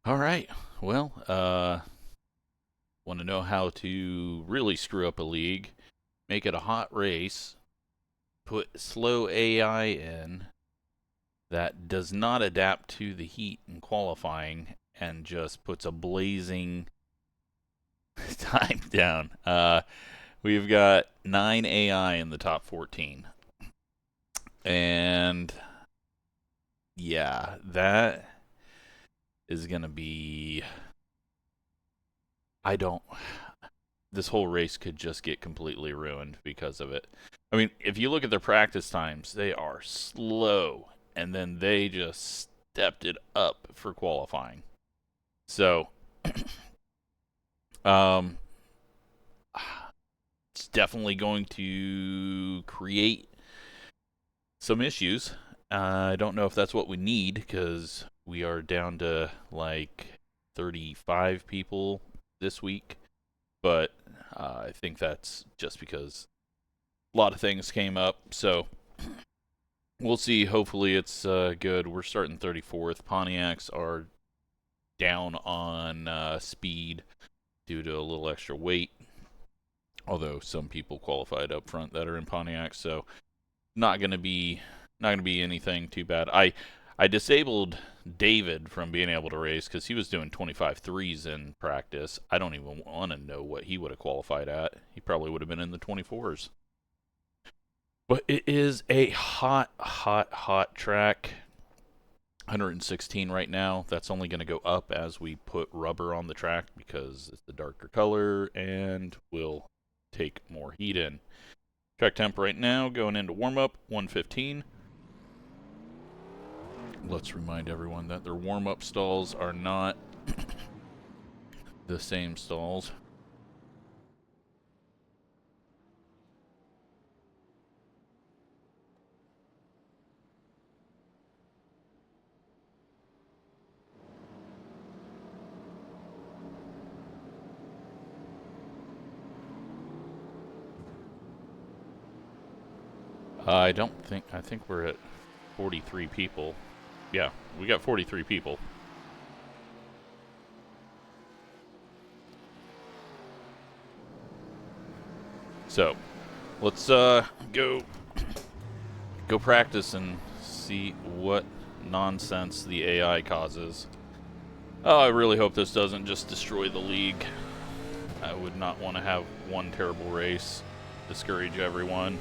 All right. Well, want to know how to really screw up a league, make it a hot race, put slow AI in that does not adapt to the heat in qualifying and just puts a blazing time down. We've got 9 AI in the top 14. And yeah, that is going to be. I don't. This whole race could just get completely ruined because of it. I mean, if you look at their practice times, they are slow, and then they just stepped it up for qualifying. So, um, it's definitely going to create some issues. I don't know if that's what we need because we are down to like 35 people this week, but I think that's just because a lot of things came up. So we'll see. Hopefully it's good. We're starting 34th. Pontiacs are down on speed due to a little extra weight, although some people qualified up front that are in Pontiacs, so not gonna be anything too bad. I disabled David from being able to race because he was doing 25 threes in practice. I don't even want to know what he would have qualified at. He probably would have been in the 24s. But it is a hot track. 116 right now. That's only going to go up as we put rubber on the track because it's the darker color and will take more heat in. Track temp right now going into warm-up, 115. Let's remind everyone that their warm-up stalls are not the same stalls. I think we're at 43 people. Yeah, we got 43 people. So, let's go practice and see what nonsense the AI causes. Oh, I really hope this doesn't just destroy the league. I would not want to have one terrible race discourage everyone.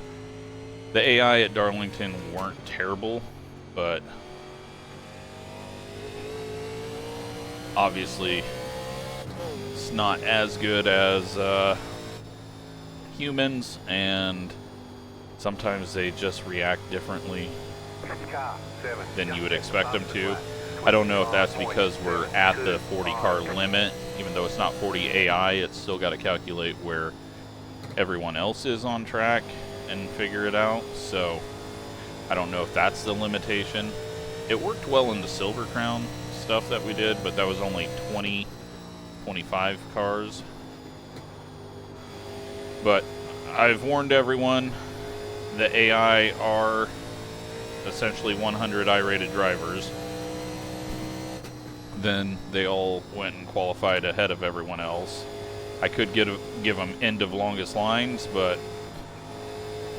The AI at Darlington weren't terrible, but obviously it's not as good as humans, and sometimes they just react differently than you would expect them to. I don't know if that's because we're at the 40 car limit. Even though it's not 40 AI, it's still got to calculate where everyone else is on track and figure it out. So I don't know if that's the limitation. It worked well in the Silver Crown stuff that we did, but that was only 25 cars. But I've warned everyone, the AI are essentially 100 I-rated drivers. Then they all went and qualified ahead of everyone else. I could give them end of longest lines, but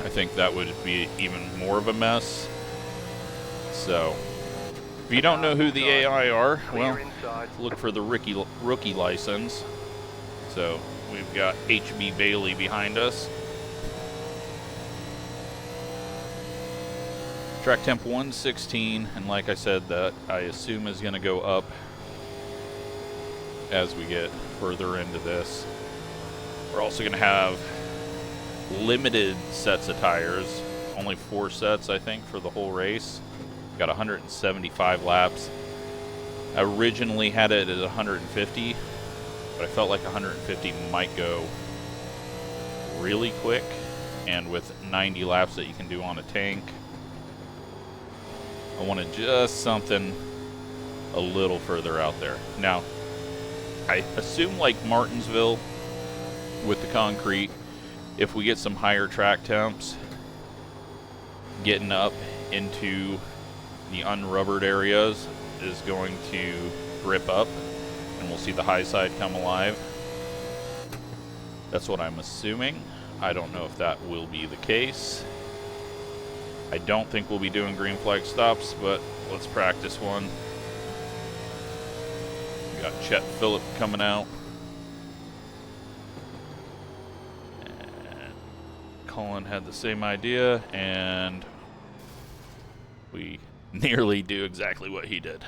I think that would be even more of a mess. So, if you don't know who the AI are, well, look for the rookie license. So, we've got HB Bailey behind us. Track temp 116, and like I said, that I assume is going to go up as we get further into this. We're also going to have limited sets of tires, only 4 sets I think for the whole race. Got 175 laps. I originally had it at 150, but I felt like 150 might go really quick, and with 90 laps that you can do on a tank, I wanted just something a little further out there. Now, I assume like Martinsville with the concrete, if we get some higher track temps, getting up into the unrubbered areas is going to grip up, and we'll see the high side come alive. That's what I'm assuming. I don't know if that will be the case. I don't think we'll be doing green flag stops, but let's practice one. We got Chet Phillip coming out. And Colin had the same idea, and we nearly do exactly what he did.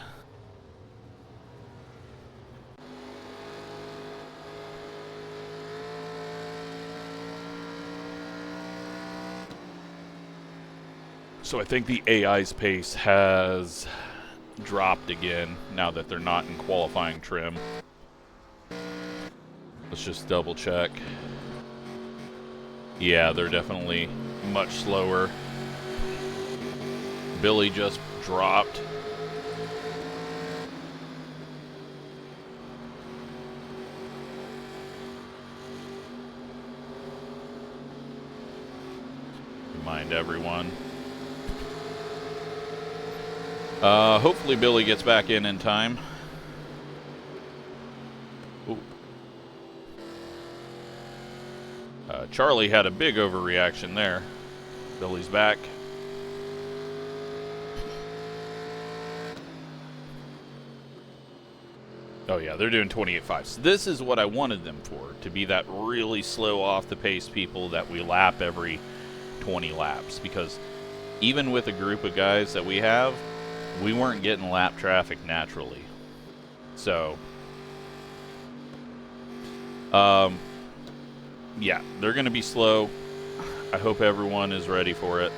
So I think the AI's pace has dropped again now that they're not in qualifying trim. Let's just double check. Yeah, they're definitely much slower. Billy just dropped. Remind everyone. Hopefully Billy gets back in time. Ooh. Charlie had a big overreaction there. Billy's back. Oh yeah, they're doing 28.5. So this is what I wanted them for, to be that really slow off the pace people that we lap every 20 laps. Because even with a group of guys that we have, we weren't getting lap traffic naturally. So, yeah, they're going to be slow. I hope everyone is ready for it.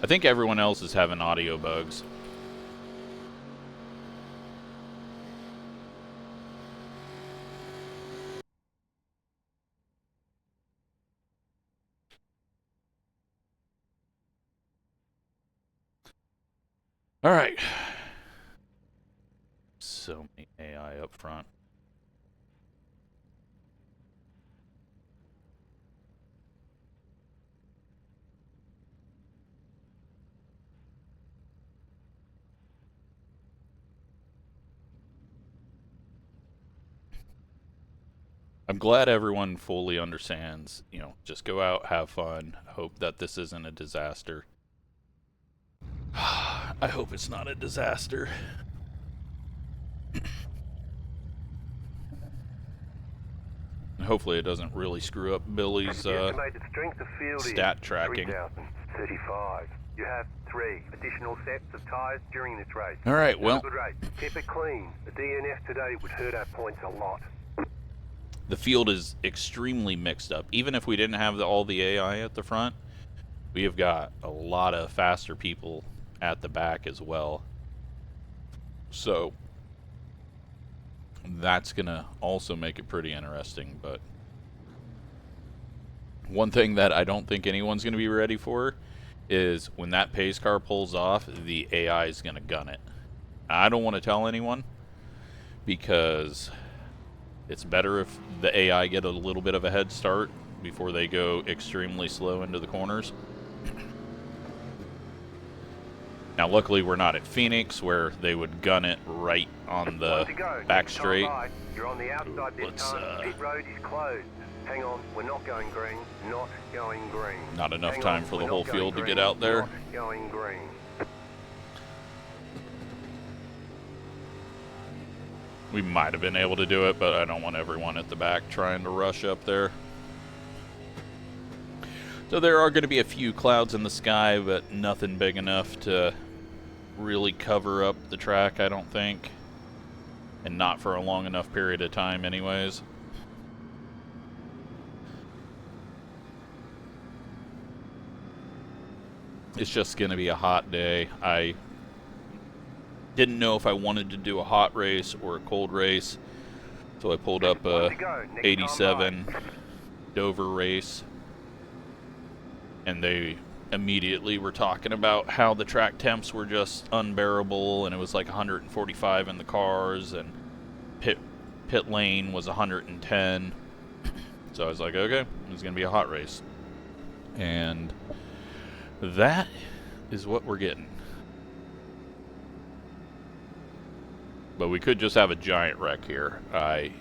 I think everyone else is having audio bugs. All right. So many AI up front. I'm glad everyone fully understands, you know, just go out, have fun, hope that this isn't a disaster. I hope it's not a disaster. Hopefully it doesn't really screw up Billy's stat tracking. 35. You have 3 additional sets of tires during this race. All right, well, Good race. Keep it clean. The DNF today would hurt our points a lot. the field is extremely mixed up. Even if we didn't have all the AI at the front, we have got a lot of faster people at the back as well. So that's gonna also make it pretty interesting. But one thing that I don't think anyone's gonna be ready for is when that pace car pulls off, the AI is gonna gun it. I don't want to tell anyone, because it's better if the AI get a little bit of a head start before they go extremely slow into the corners. Now, luckily, we're not at Phoenix, where they would gun it right on the back straight. You're on the outside this time. Pit road is closed. Hang on, we're not going green. Not going green. Not enough time for the whole field to get out there. Not going green. We might have been able to do it, but I don't want everyone at the back trying to rush up there. So there are going to be a few clouds in the sky, but nothing big enough to really cover up the track, I don't think. And not for a long enough period of time anyways. It's just going to be a hot day. I didn't know if I wanted to do a hot race or a cold race, so I pulled up a 87 Dover race. And they immediately were talking about how the track temps were just unbearable, and it was like 145 in the cars, and pit lane was 110. So I was like, okay, it's going to be a hot race. And that is what we're getting. But we could just have a giant wreck here. We're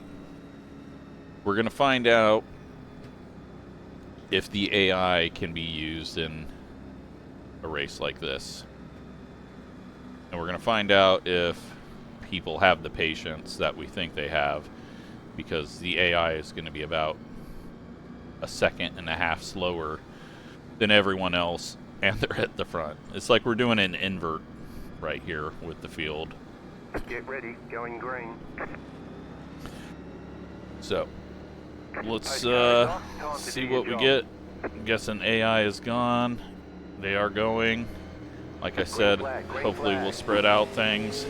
going to find out if the AI can be used in a race like this. And we're going to find out if people have the patience that we think they have, because the AI is going to be about a second and a half slower than everyone else, and they're at the front. It's like we're doing an invert right here with the field. Get ready, going green. So, let's see do what your we get. I'm guessing AI is gone. They are going. Like I said, hopefully we'll spread out things.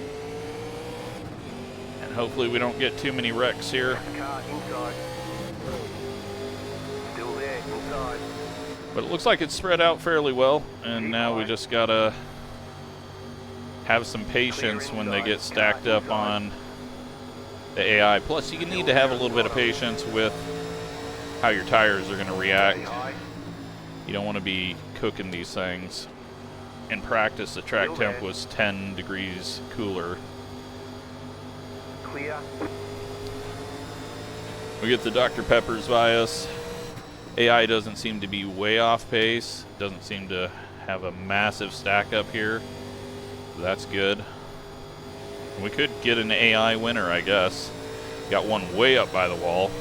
And hopefully we don't get too many wrecks here. Car inside. Still there, inside. But it looks like it's spread out fairly well. And now we just gotta have some patience when they get stacked up on the AI. Plus, you need to have a little bit of patience with how your tires are going to react. You don't want to be cooking these things. In practice, the track temp was 10 degrees cooler. Clear. We get the Dr. Peppers by us. AI doesn't seem to be way off pace. Doesn't seem to have a massive stack up here. So that's good. We could get an AI winner, I guess. Got one way up by the wall.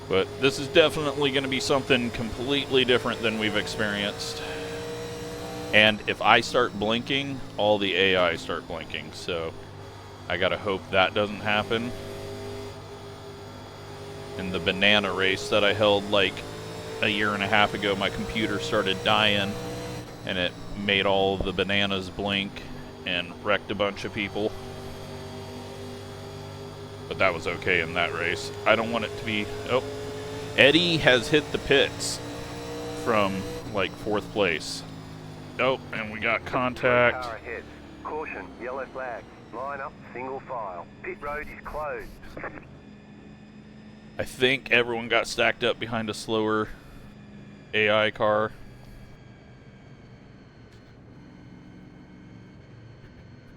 But this is definitely going to be something completely different than we've experienced. And if I start blinking, all the AI start blinking. So I got to hope that doesn't happen. In the banana race that I held like a year and a half ago, my computer started dying and it made all the bananas blink and wrecked a bunch of people. But that was okay in that race. I don't want it to be... Oh, Eddie has hit the pits from like 4th place. Oh, and we got contact. Car ahead. Caution, yellow flag. Line up, single file. Pit road is closed. I think everyone got stacked up behind a slower AI car.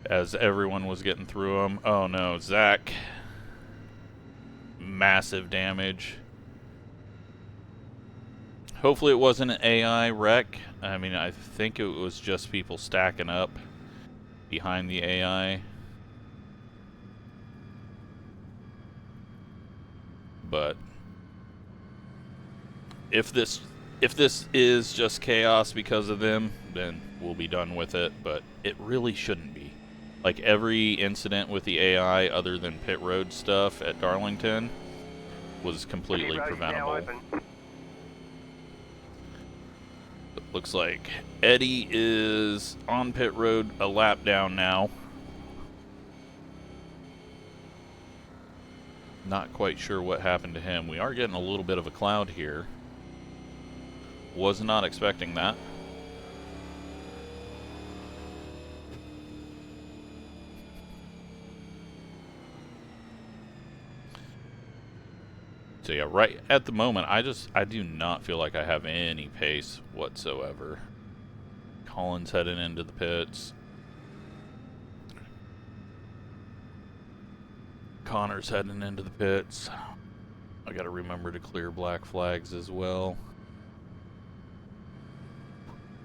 As everyone was getting through them. Oh no, Zach. Massive damage. Hopefully it wasn't an AI wreck. I mean, I think it was just people stacking up behind the AI. But if this is just chaos because of them, then we'll be done with it. But it really shouldn't be. Like every incident with the AI, other than pit road stuff at Darlington, was completely preventable. It looks like Eddie is on pit road, a lap down now. Not quite sure what happened to him. We are getting a little bit of a cloud here. Was not expecting that. So yeah, right at the moment, I do not feel like I have any pace whatsoever. Colin's heading into the pits. Connor's heading into the pits. I gotta remember to clear black flags as well.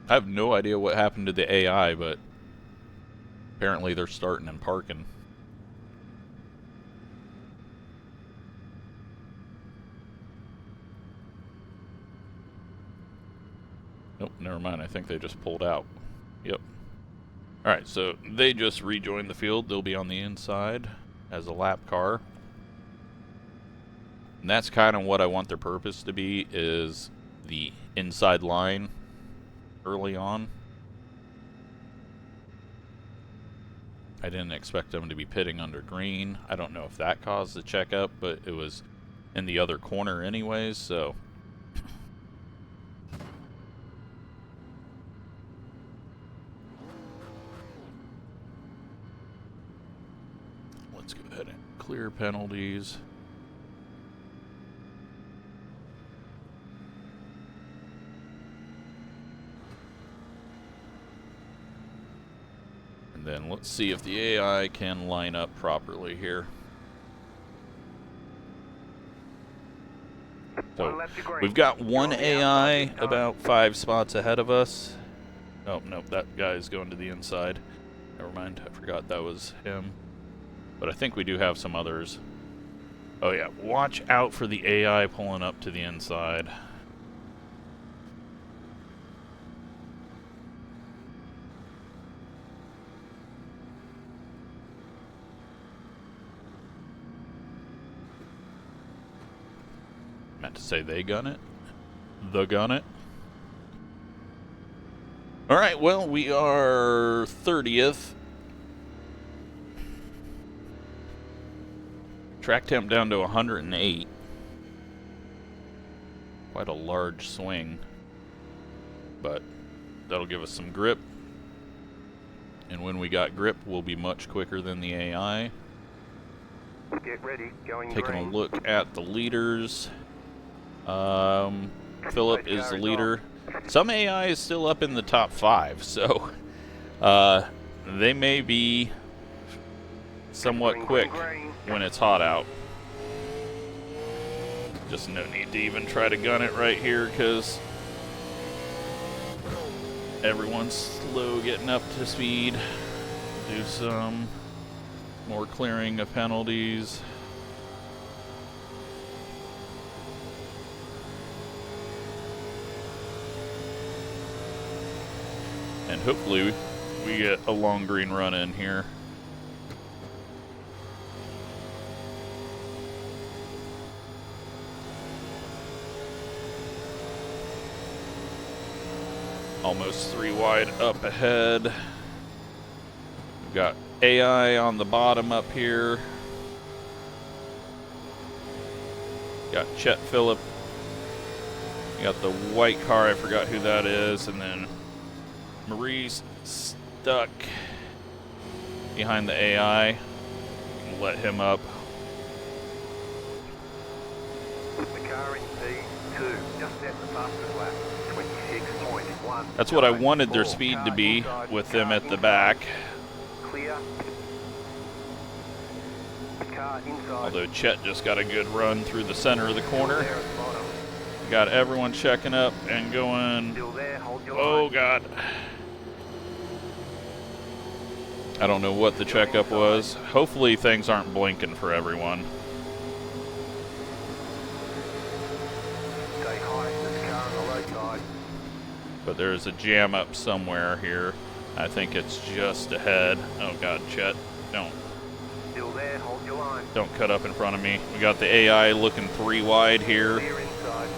I have no idea what happened to the AI, but apparently they're starting and parking. Nope, never mind. I think they just pulled out. Yep. Alright, so they just rejoined the field. They'll be on the inside as a lap car. And that's kind of what I want their purpose to be, is the inside line early on. I didn't expect them to be pitting under green. I don't know if that caused the checkup, but it was in the other corner anyways, so... Let's go ahead and clear penalties. And then let's see if the AI can line up properly here. So we've got one AI about 5 spots ahead of us. Oh, no, that guy's going to the inside. Never mind, I forgot that was him. But I think we do have some others. Oh yeah, watch out for the AI pulling up to the inside. Meant to say they gun it. The gun it. Alright, well, we are 30th. Track temp down to 108. Quite a large swing. But that'll give us some grip. And when we got grip, we'll be much quicker than the AI. Get ready, going Taking green. a look at the leaders. Philip is the leader. Some AI is still up in the top 5, so they may be somewhat quick when it's hot out. Just no need to even try to gun it right here because everyone's slow getting up to speed. Do some more clearing of penalties. And hopefully we get a long green run in here. Almost 3 wide up ahead. We've got AI on the bottom up here. Got Chet Phillip. You got the white car, I forgot who that is, and then Marie's stuck behind the AI. We'll let him up. The car in P2 just set the fastest lap, 26.1. That's what I wanted their speed to be with them at the back. Clear. Car inside. Although Chet just got a good run through the center of the corner. There at bottom. Got everyone checking up and going. Still there, hold your Oh line. God. I don't know what the checkup was. Hopefully things aren't blinking for everyone. Stay high, there's a car on the low side. But there's a jam up somewhere here. I think it's just ahead. Oh God, Chet, Still there, hold your line. don't cut up in front of me. We got the AI looking 3 wide here. Clear inside.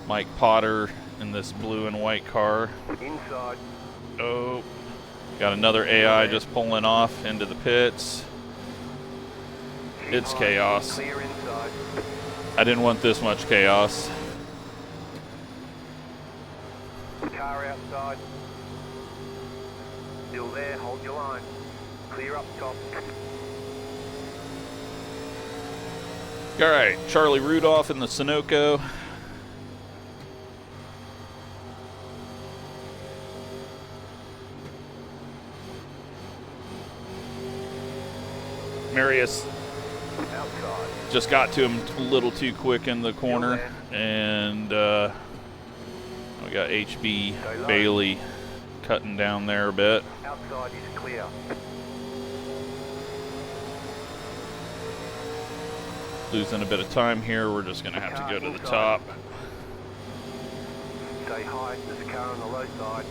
Mike Potter in this blue and white car. Inside. Oh, got another AI just pulling off into the pits. Keep It's high, chaos. Clear inside. I didn't want this much chaos. Car outside. Still there, hold your line. Clear up top. All right, Charlie Rudolph in the Sunoco. Marius Outside. just got to him a little too quick in the corner, and we got HB Bailey cutting down there a bit. Outside is clear. Losing a bit of time here. We're just going to have to go to the top. Stay high, there's a car on the low side.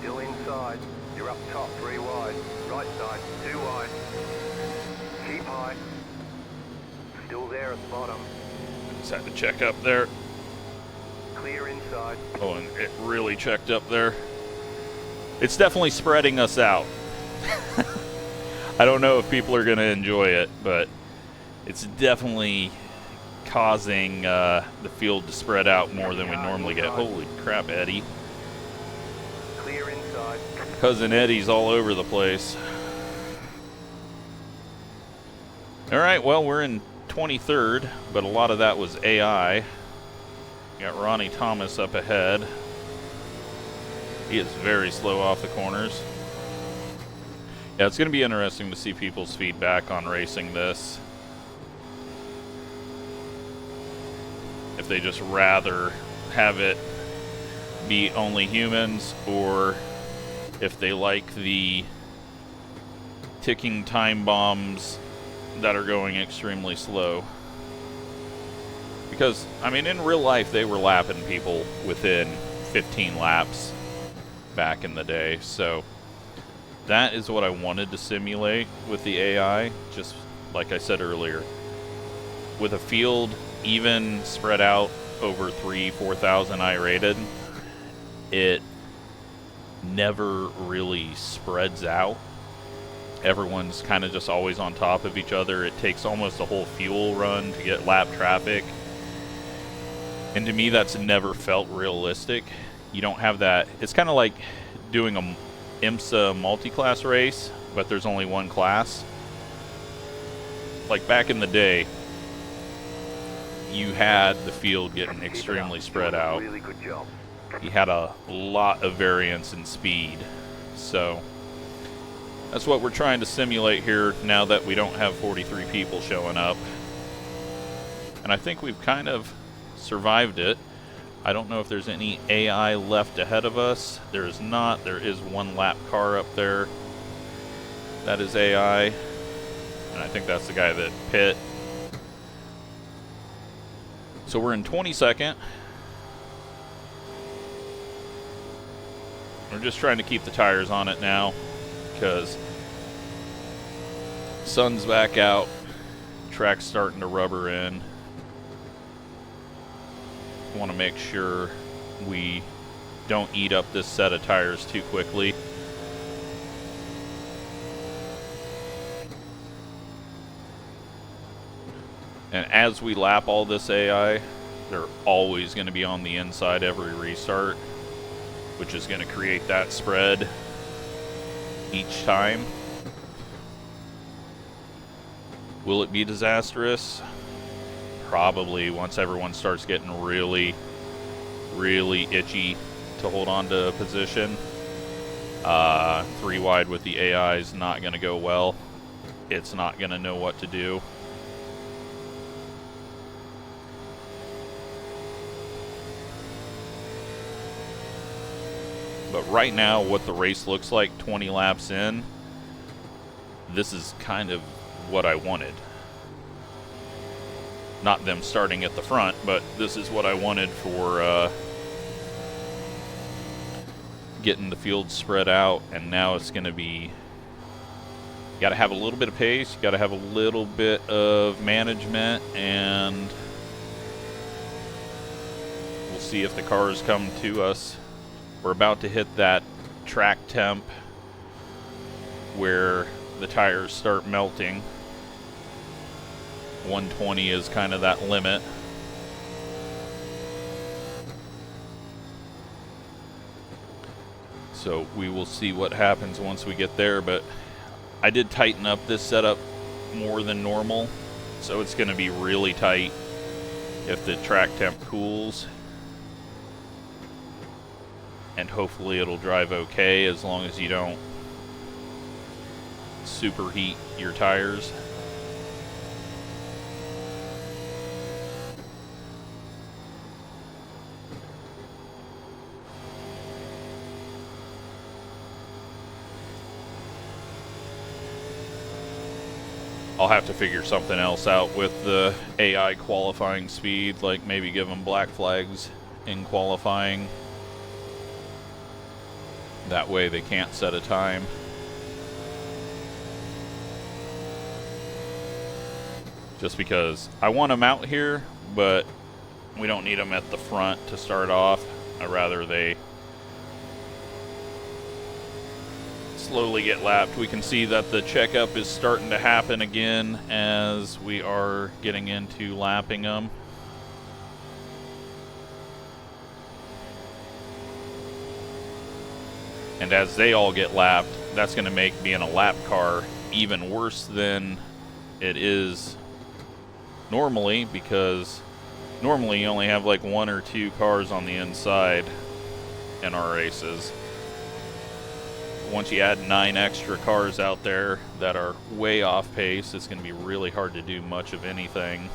Still inside. You're up top, 3 wide. Right side, 2 wide. Keep high. Still there at the bottom. Just had to check up there. Clear inside. Oh, and it really checked up there. It's definitely spreading us out. I don't know if people are going to enjoy it, but it's definitely causing the field to spread out more than we normally get. Holy crap, Eddie. Clear inside. Cousin Eddie's all over the place. All right, well, we're in 23rd, but a lot of that was AI. Got Ronnie Thomas up ahead. He is very slow off the corners. Yeah, it's going to be interesting to see people's feedback on racing this. If they just rather have it be only humans, or if they like the ticking time bombs that are going extremely slow. Because, I mean, in real life, they were lapping people within 15 laps back in the day. So that is what I wanted to simulate with the AI. Just like I said earlier, with a field even spread out over 4,000 I-rated, it never really spreads out. Everyone's kind of just always on top of each other. It takes almost a whole fuel run to get lap traffic. And to me, that's never felt realistic. You don't have that. It's kind of like doing a IMSA multi-class race, but there's only one class. Like back in the day, you had the field getting extremely spread out. Really good job. You had a lot of variance in speed. So that's what we're trying to simulate here now that we don't have 43 people showing up. And I think we've kind of survived it. I don't know if there's any AI left ahead of us. There is not. There is one lap car up there. That is AI. And I think that's the guy that pit. So we're in 22nd. We're just trying to keep the tires on it now because sun's back out. Track's starting to rubber in. Want to make sure we don't eat up this set of tires too quickly. And as we lap all this AI, they're always going to be on the inside every restart, which is going to create that spread each time. Will it be disastrous? Probably, once everyone starts getting really, really itchy to hold on to a position. 3 wide with the AI is not going to go well. It's not going to know what to do. But right now, what the race looks like 20 laps in, this is kind of what I wanted. Not them starting at the front, but this is what I wanted for getting the field spread out. And now it's going to be, you got to have a little bit of pace, you got to have a little bit of management, and we'll see if the cars come to us. We're about to hit that track temp where the tires start melting. 120 is kind of that limit. So we will see what happens once we get there, but I did tighten up this setup more than normal, so it's going to be really tight if the track temp cools. And hopefully it'll drive okay as long as you don't superheat your tires. I'll have to figure something else out with the AI qualifying speed, like maybe give them black flags in qualifying. That way they can't set a time. Just because I want them out here, but we don't need them at the front to start off. I'd rather they slowly get lapped. We can see that the checkup is starting to happen again as we are getting into lapping them. And as they all get lapped, that's going to make being a lap car even worse than it is normally, because normally you only have like 1 or 2 cars on the inside in our races. once you add 9 extra cars out there that are way off pace, it's going to be really hard to do much of anything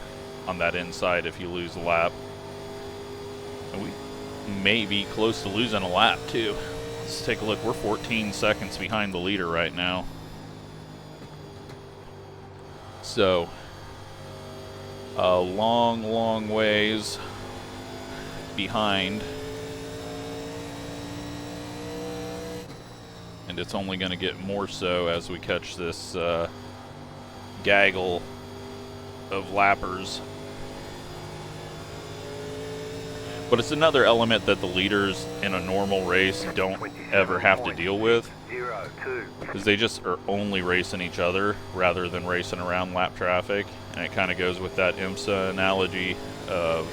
on that inside if you lose a lap. And we may be close to losing a lap too. Let's take a look. We're 14 seconds behind the leader right now. So, a long, long ways behind. And it's only going to get more so as we catch this gaggle of lappers. But it's another element that the leaders in a normal race don't ever have to deal with, because they just are only racing each other rather than racing around lap traffic. And it kind of goes with that IMSA analogy of,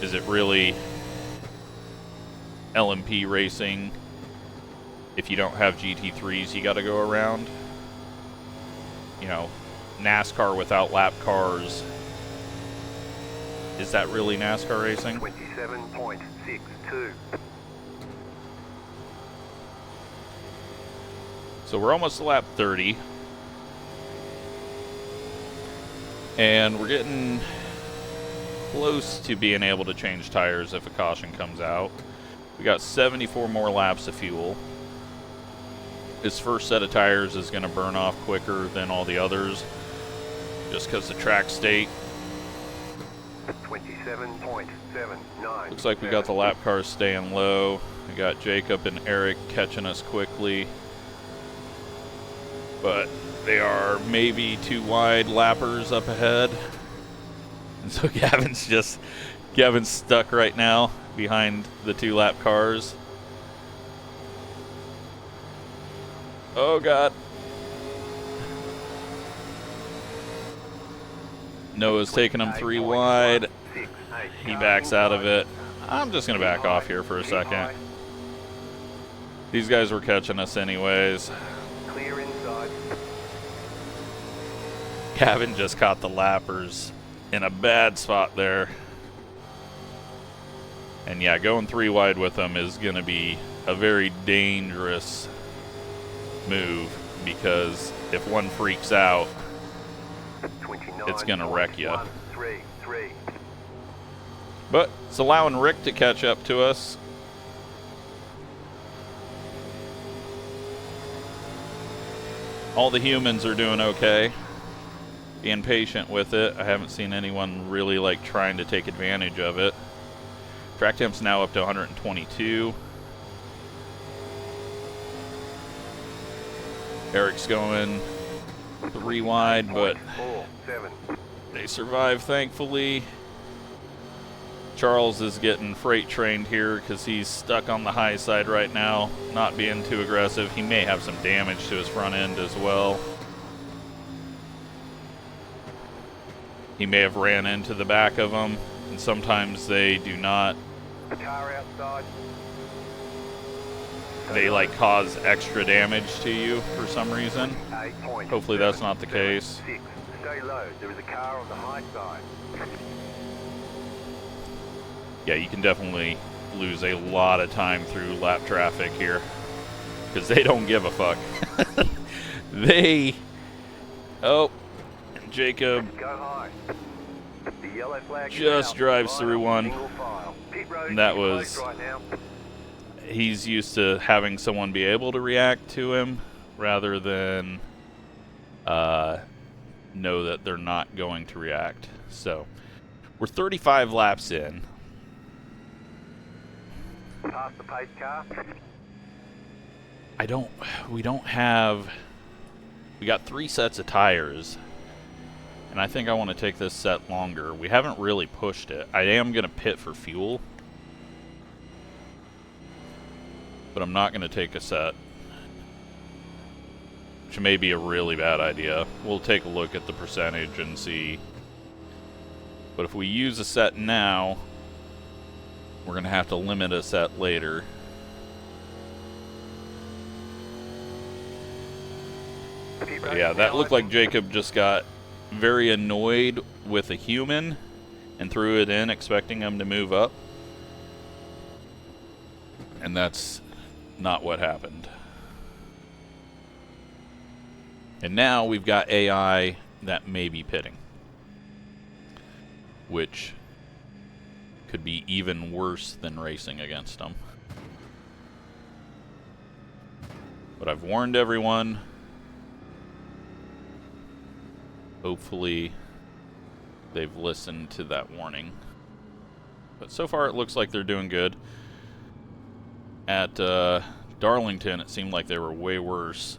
is it really LMP racing if you don't have GT3s you got to go around? You know, NASCAR without lap cars. Is that really NASCAR racing? 27.62. So we're almost to lap 30. And we're getting close to being able to change tires if a caution comes out. We got 74 more laps of fuel. This first set of tires is going to burn off quicker than all the others, just because the track state. 27.79. Looks like we got the lap cars staying low. We got Jacob and Eric catching us quickly, but they are maybe 2 wide lappers up ahead. And so Gavin's stuck right now behind the 2 lap cars. Oh God. Noah's taking him 3 wide. He backs out of it. I'm just going to back off here for a second. These guys were catching us anyways. Clear inside. Gavin just caught the lappers in a bad spot there. And yeah, going 3 wide with them is going to be a very dangerous move, because if one freaks out, it's going to wreck you. But it's allowing Rick to catch up to us. All the humans are doing okay, being patient with it. I haven't seen anyone really like trying to take advantage of it. Track temp's now up to 122. Eric's going 3 wide, but they survive, thankfully. Charles is getting freight trained here because he's stuck on the high side right now, not being too aggressive. He may have some damage to his front end as well. He may have ran into the back of him, and sometimes they do not. Car outside. They like cause extra damage to you for some reason. Hopefully that's not the case. Stay low. There is a car on the high side. Yeah, you can definitely lose a lot of time through lap traffic here, because they don't give a fuck. Oh, Jacob Go high. The yellow flag just drives through one. And that Keep was, close right now. he's used to having someone be able to react to him rather than know that they're not going to react. So we're 35 laps in. Past the pace car. We got 3 sets of tires, and I think I want to take this set longer. We haven't really pushed it. I am going to pit for fuel, but I'm not going to take a set, which may be a really bad idea. We'll take a look at the percentage and see. But if we use a set now, we're going to have to limit a set later. But yeah, that looked like Jacob just got very annoyed with a human and threw it in expecting him to move up. And that's not what happened. And now we've got AI that may be pitting, which could be even worse than racing against them. But I've warned everyone. Hopefully they've listened to that warning. But so far it looks like they're doing good. At Darlington, it seemed like they were way worse.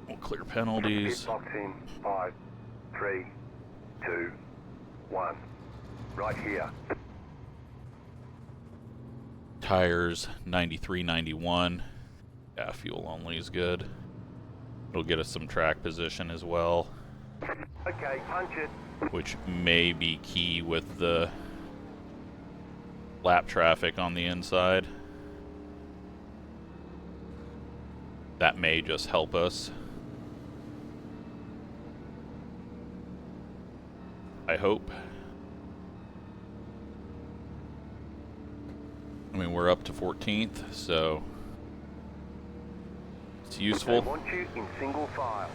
We'll clear penalties. Pit box in 5, 3, 2, 1. Right here. Tires 93, 91. Yeah, fuel only is good. It'll get us some track position as well, Okay, punch it. which may be key with the lap traffic on the inside. That may just help us. I hope. I mean, we're up to 14th, so it's useful. They want you in single file.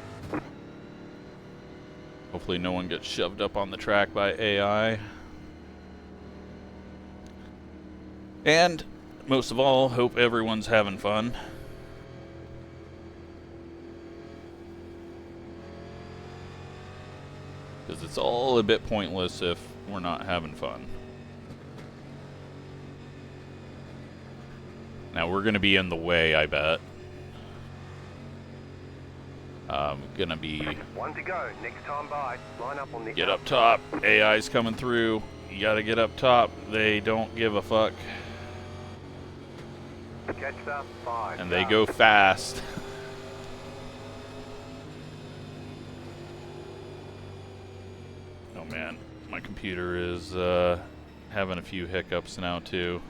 Hopefully no one gets shoved up on the track by AI. And, most of all, hope everyone's having fun. Because it's all a bit pointless if we're not having fun. Now, we're going to be in the way, I bet. Gonna be... One to go. Next time by. Line up on the Get up top. AI's coming through. You gotta get up top. They don't give a fuck. Catch up. 5. And they go fast. Oh man, my computer is having a few hiccups now too.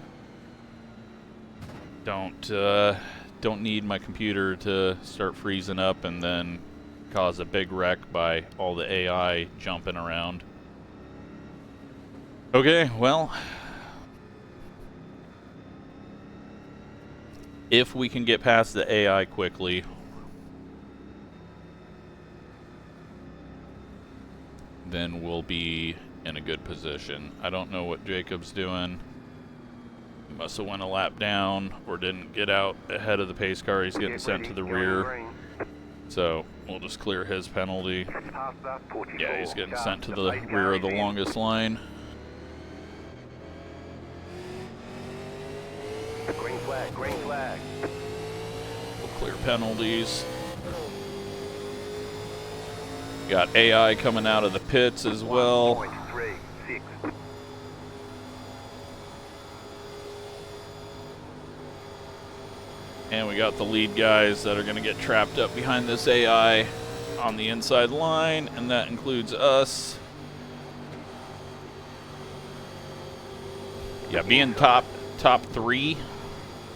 Don't need my computer to start freezing up and then cause a big wreck by all the AI jumping around. Okay, well, if we can get past the AI quickly, then we'll be in a good position. I don't know what Jacob's doing. He must have went a lap down or didn't get out ahead of the pace car. He's getting sent to the rear. So we'll just clear his penalty. Yeah, he's getting sent to the rear of the longest line. Green flag, green flag. We'll clear penalties. Got AI coming out of the pits as well. 1.36. And we got the lead guys that are going to get trapped up behind this AI on the inside line, and that includes us. Yeah, being top 3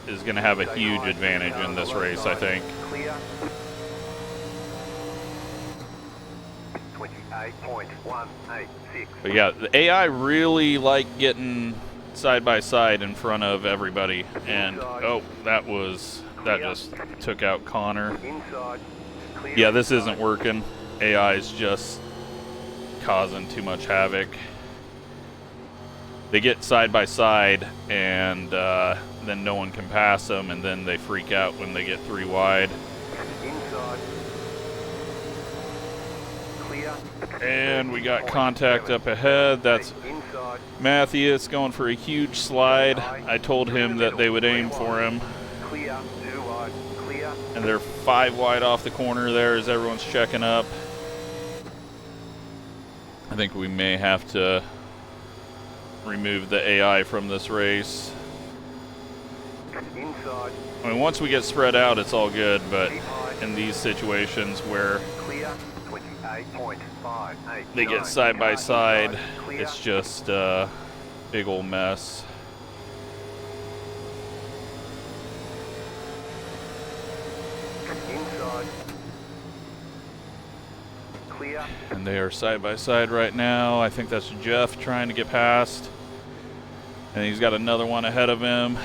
is going to have a huge advantage in this race, I think. Clear. 28.186. But yeah, the AI really like getting side by side in front of everybody, and oh, that just took out Connor. Inside. Clear. Yeah, this isn't working. AI is just causing too much havoc. They get side by side, and then no one can pass them, and then they freak out when they get 3 wide. Inside. Clear. And we got contact up ahead. That's Inside. Matthias going for a huge slide. I told him that they would aim for him. Clear. 2 wide. Clear. And they're 5 wide off the corner there as everyone's checking up. I think we may have to remove the AI from this race. Inside. I mean, once we get spread out, it's all good, but in these situations where Clear. 28.589. they get side by side, Clear. it's just a big old mess. Inside. Clear. And they are side by side right now. I think that's Jeff trying to get past. And he's got another one ahead of him.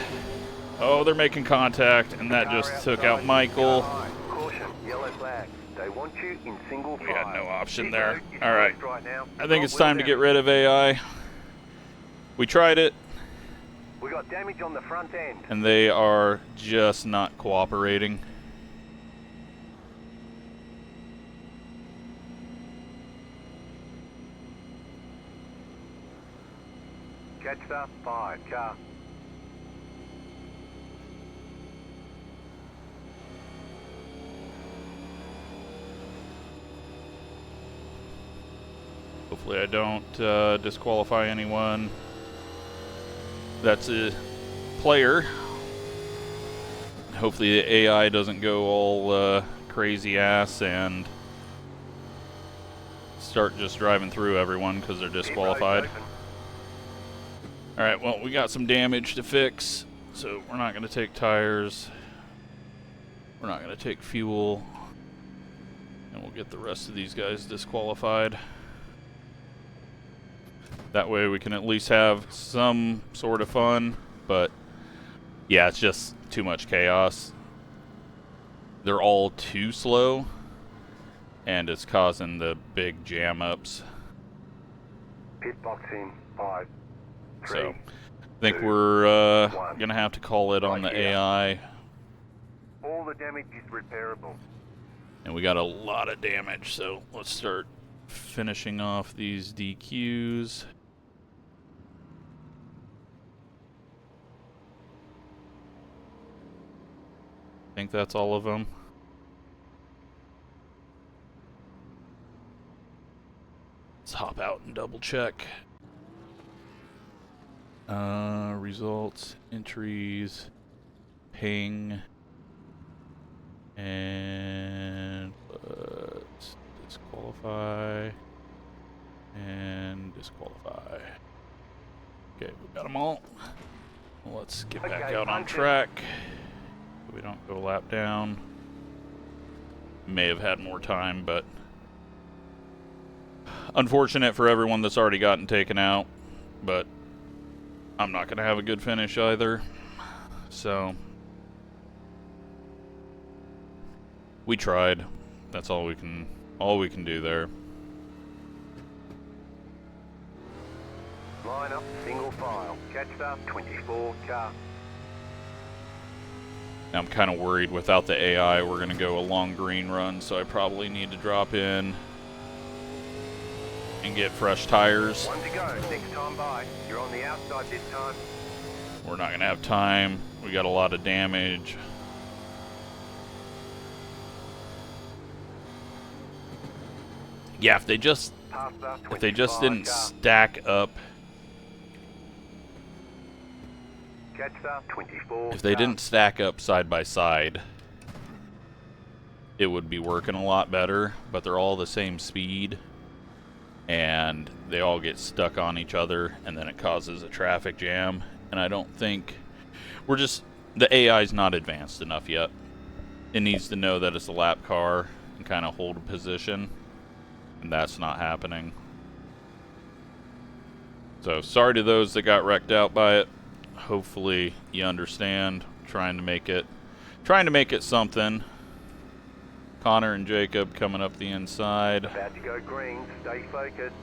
Oh, they're making contact, and that just took out Michael. Caution, yellow flag. They want you in single file. We had no option Pit there. road is Alright. closed right now. I think it's time to get rid of AI. We tried it, We got damage on the front end. and they are just not cooperating. Catch the 5 car. Hopefully I don't disqualify anyone. That's a player. Hopefully the AI doesn't go all crazy ass and start just driving through everyone because they're disqualified. Alright, well, we got some damage to fix, so we're not going to take tires. We're not going to take fuel. And we'll get the rest of these guys disqualified. That way we can at least have some sort of fun, but yeah, it's just too much chaos. They're all too slow, and it's causing the big jam ups. Pit box in 5, 3. So I think we're gonna have to call it on the AI. All the damage is repairable. And we got a lot of damage, so let's start finishing off these DQs. I think that's all of them. Let's hop out and double check. Results, entries, ping, and let's disqualify and disqualify. Okay, we got them all. Let's get back out on track. We don't go lap down. May have had more time, but unfortunate for everyone that's already gotten taken out, but I'm not going to have a good finish either. So we tried. That's all we can do there. Line up, single file. Catch the 24 car. I'm kind of worried without the AI we're going to go a long green run, so I probably need to drop in and get fresh tires. One to go, next time by. You're on the outside this time. We're not going to have time. We got a lot of damage. Yeah, if they just didn't stack up, Catch the 24 if they didn't stack up side by side, it would be working a lot better, but they're all the same speed and they all get stuck on each other and then it causes a traffic jam. And I don't think the AI's not advanced enough yet. It needs to know that it's a lap car and kind of hold a position, and that's not happening. So sorry to those that got wrecked out by it. Hopefully you understand. Trying to make it something. Connor and Jacob coming up the inside. About to go green, stay focused.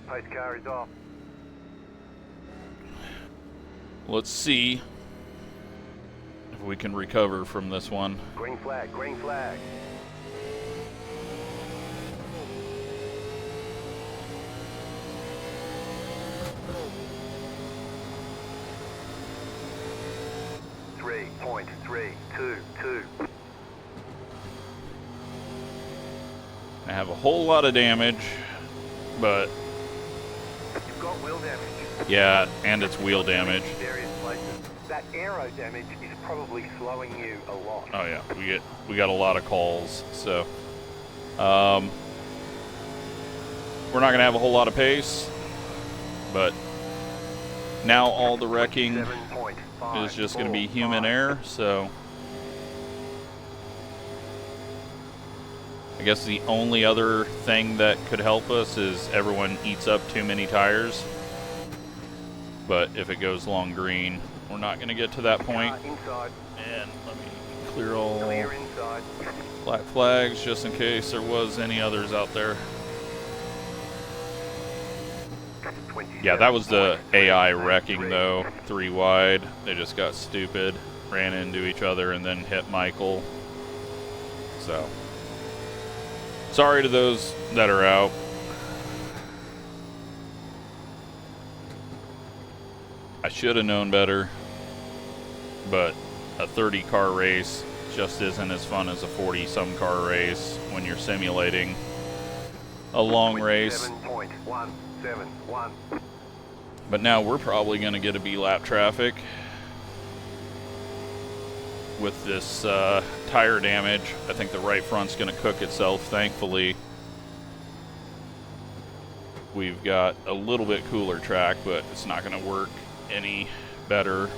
Pace car is off. Let's see if we can recover from this one. Green flag, green flag. .322. I have a whole lot of damage, but You've got wheel damage. yeah, and it's wheel damage. Various places. That aero damage is probably slowing you a lot. Oh yeah, we got a lot of calls, so we're not gonna have a whole lot of pace, but now all the wrecking is just gonna be human error, so I guess the only other thing that could help us is everyone eats up too many tires. But if it goes long green, we're not going to get to that point. Inside. And let me clear all Clear inside. black flags just in case there was any others out there. Yeah, that was the AI wrecking though. 3 wide. They just got stupid, ran into each other, and then hit Michael. So, sorry to those that are out. I should have known better, but a 30 car race just isn't as fun as a 40 some car race when you're simulating a long race. 27.171. But now we're probably going to get a B-lap traffic with this tire damage. I think the right front's going to cook itself. Thankfully, we've got a little bit cooler track, but it's not going to work any better.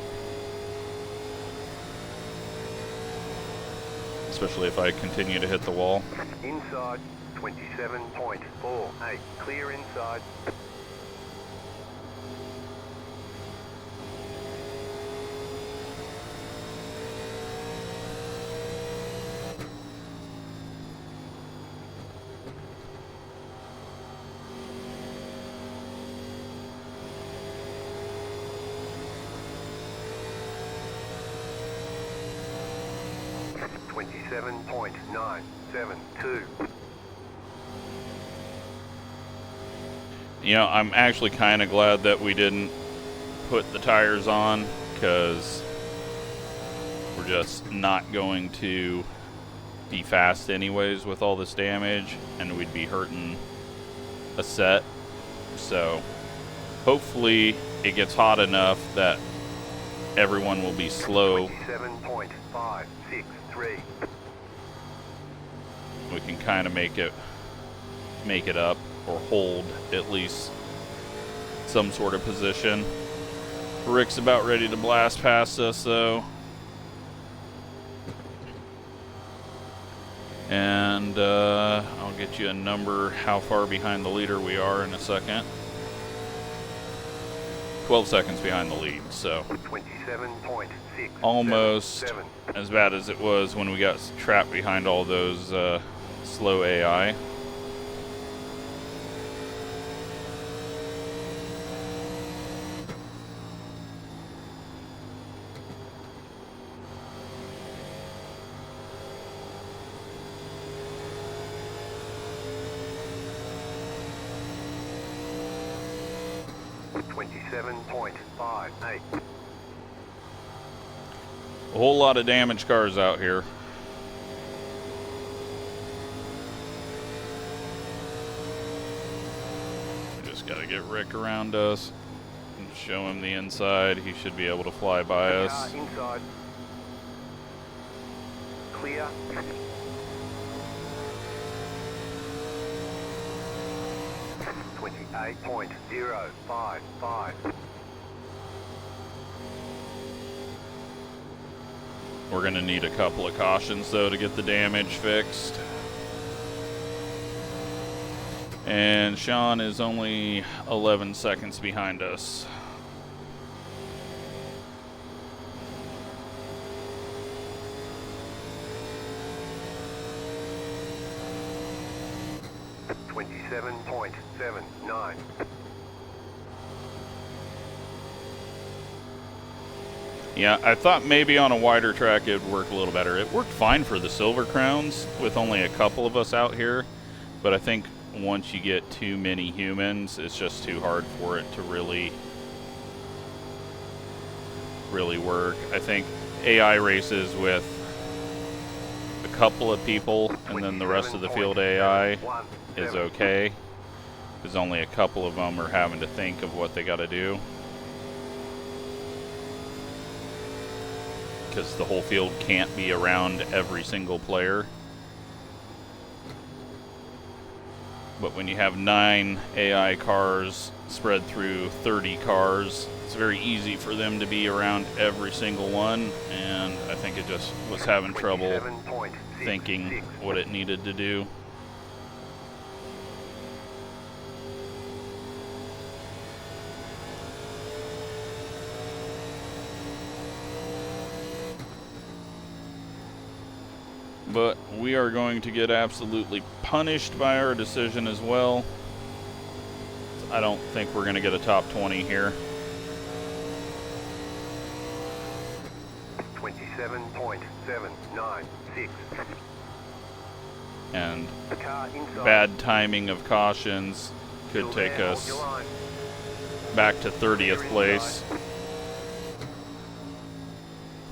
Especially if I continue to hit the wall. Inside, 27.48. Clear inside. .972. You know, I'm actually kind of glad that we didn't put the tires on, because we're just not going to be fast anyways with all this damage, and we'd be hurting a set. So hopefully it gets hot enough that everyone will be slow. 27.563. We can kind of make it up, or hold at least some sort of position. Rick's about ready to blast past us though. And I'll get you a number how far behind the leader we are in a second. 12 seconds behind the lead, so 27.6. almost as bad as it was when we got trapped behind all those slow AI. A whole lot of damaged cars out here. We just gotta get Rick around us and show him the inside. He should be able to fly by us. Inside. Clear. .055. We're going to need a couple of cautions, though, to get the damage fixed. And Sean is only 11 seconds behind us. .79. Yeah, I thought maybe on a wider track it would work a little better. It worked fine for the Silver Crowns with only a couple of us out here, but I think once you get too many humans, it's just too hard for it to really work. I think AI races with a couple of people and then the rest of the field AI is okay, because only a couple of them are having to think of what they got to do. Because the whole field can't be around every single player. But when you have 9 AI cars spread through 30 cars, it's very easy for them to be around every single one, and I think it just was having trouble thinking what it needed to do. but we are going to get absolutely punished by our decision as well. I don't think we're going to get a top 20 here. 27.796. And Car inside. bad timing of cautions could Still take there, us hold your line. back to 30th place.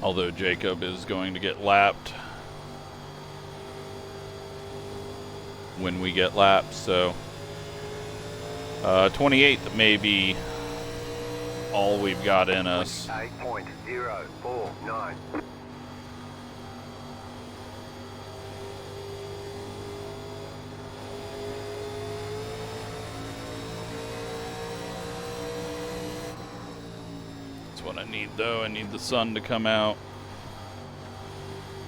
Although Jacob is going to get lapped when we get lapped, so 28th may be all we've got in us. 8.049. That's what I need though. I need the sun to come out,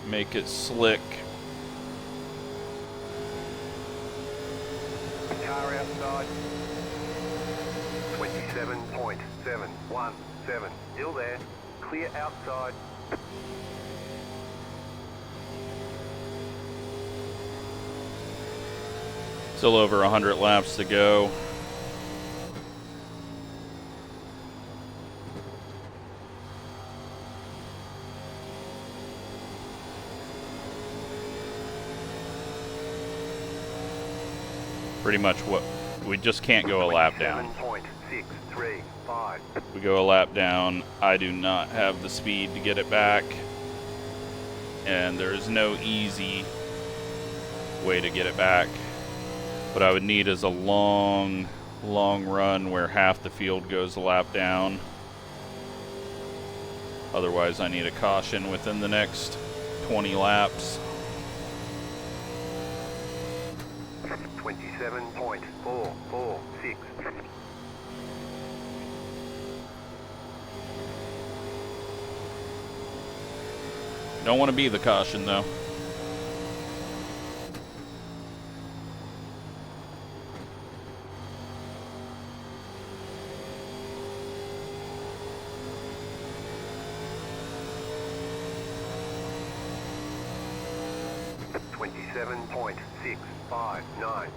make it slick. Car outside. 27.717. Still there. Clear outside. Still over 100 laps to go. Pretty much what we just can't go a lap down. 7.635. We go a lap down, I do not have the speed to get it back, and there's no easy way to get it back. What I would need is a long run where half the field goes a lap down. Otherwise I need a caution within the next 20 laps. 27.446. Don't want to be the caution though. .659.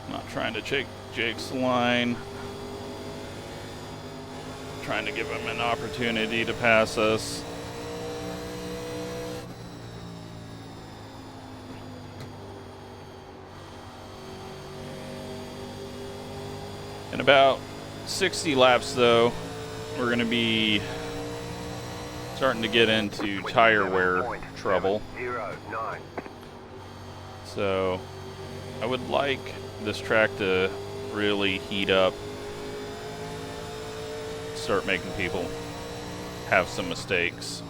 Not trying to take Jake's line. Trying to give him an opportunity to pass us. In about 60 laps though, we're going to be starting to get into tire wear trouble. 7.09. So I would like this track to really heat up, start making people have some mistakes.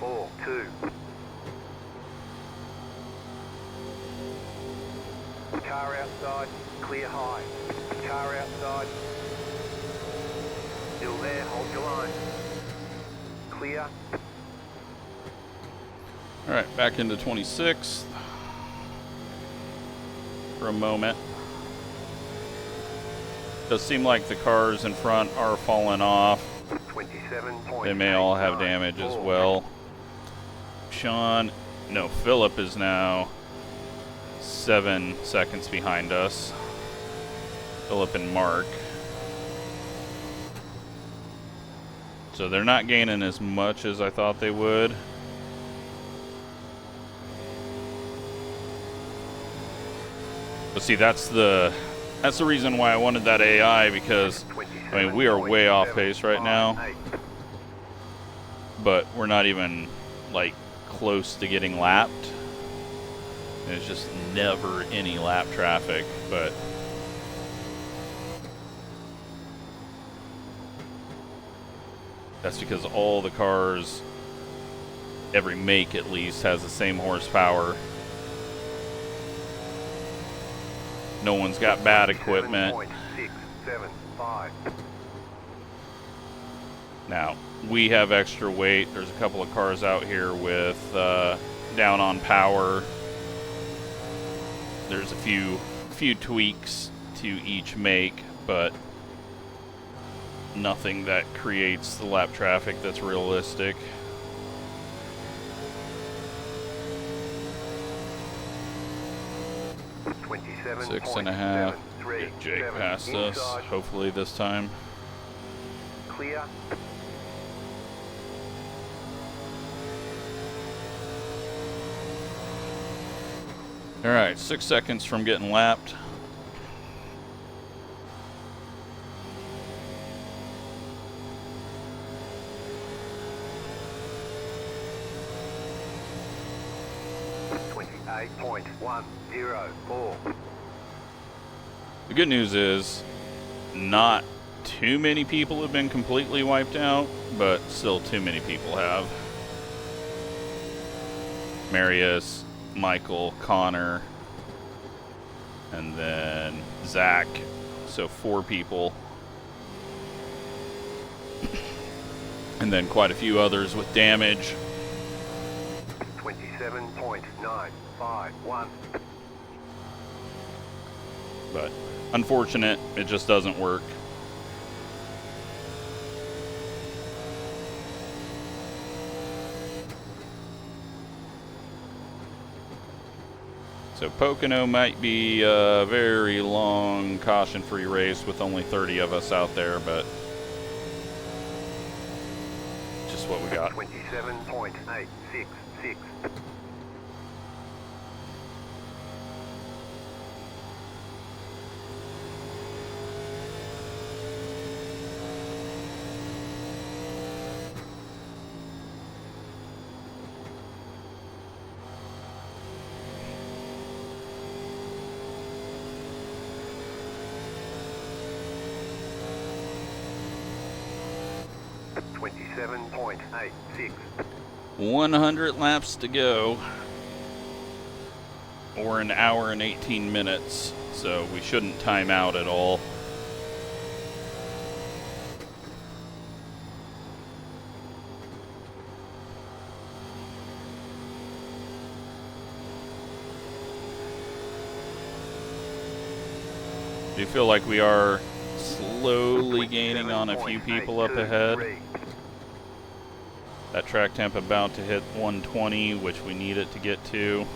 .842. Car outside, clear high. Car outside. Still there, hold your line. Clear. Alright, back into 26th for a moment. Does seem like the cars in front are falling off. 27.8. They may all have damage as well. Philip is now 7 seconds behind us. Philip and Mark. So they're not gaining as much as I thought they would. But see, that's the reason why I wanted that AI, because I mean we are way off pace right now. But we're not even like close to getting lapped. There's just never any lap traffic, but that's because all the cars, every make at least, has the same horsepower. No one's got bad equipment. 7.675. Now, we have extra weight. There's a couple of cars out here with down on power There's a few tweaks to each make, but nothing that creates the lap traffic that's realistic. Six and a half. Get Jake past us, hopefully this time. Clear. Alright, 6 seconds from getting lapped. The good news is, not too many people have been completely wiped out, but still too many people have. Marius, Michael, Connor, and then Zach. So 4 people. And then quite a few others with damage. 27.951. But unfortunate, it just doesn't work. So Pocono might be a very long caution-free race with only 30 of us out there, but just what we got. 27.866. .86. 100 laps to go, or an hour and 18 minutes, so we shouldn't time out at all. Do you feel like we are slowly gaining on a few people up ahead? That track temp about to hit 120, which we need it to get to.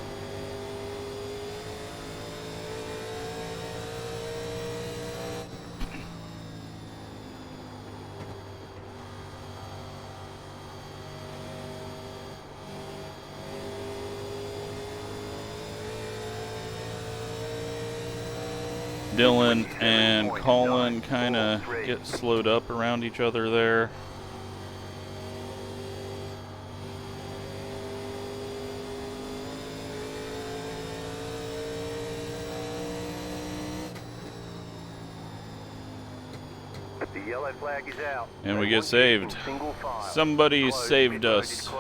Dylan and Colin kind of get slowed up around each other there. The yellow flag is out. And we get saved. Somebody saved us.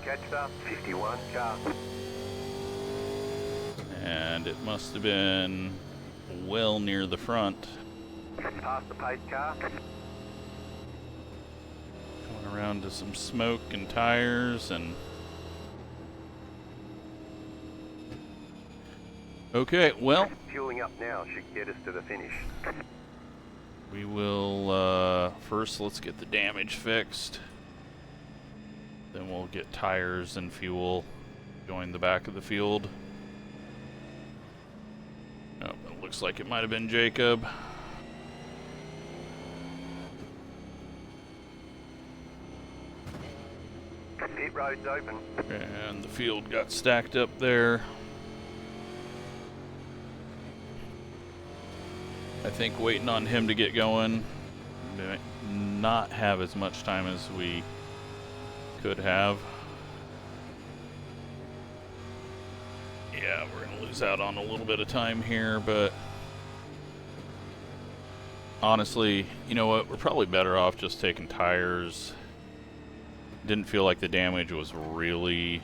Catch up, 51 car. And it must have been well near the front. Past the pace car. Going around to some smoke and tires and... Okay, well... Fueling up now should get us to the finish. We will, first let's get the damage fixed. Then we'll get tires and fuel going the back of the field. Oh, it looks like it might have been Jacob. Pit road's open. And the field got stacked up there. I think waiting on him to get going, we might not have as much time as we could have. Yeah, we're going to lose out on a little bit of time here, but honestly, you know what? We're probably better off just taking tires. Didn't feel like the damage was really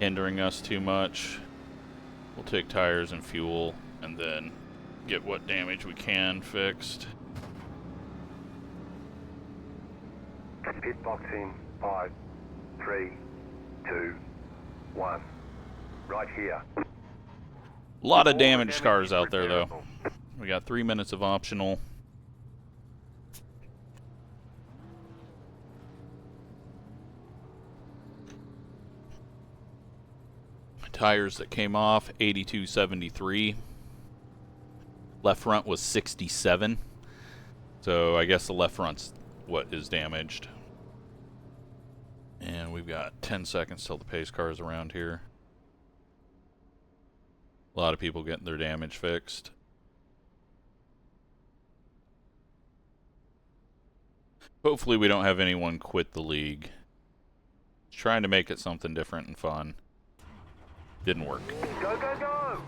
hindering us too much. We'll take tires and fuel and then get what damage we can fixed. Pit box in 5, 3, 2, 1. Right here. A lot of damaged cars out there, though. We got 3 minutes of optional. Tires that came off, 8273. Left front was 67. So I guess the left front's what is damaged. And we've got 10 seconds till the pace car is around here. A lot of people getting their damage fixed. Hopefully we don't have anyone quit the league. Trying to make it something different and fun. Didn't work. Go, go, go!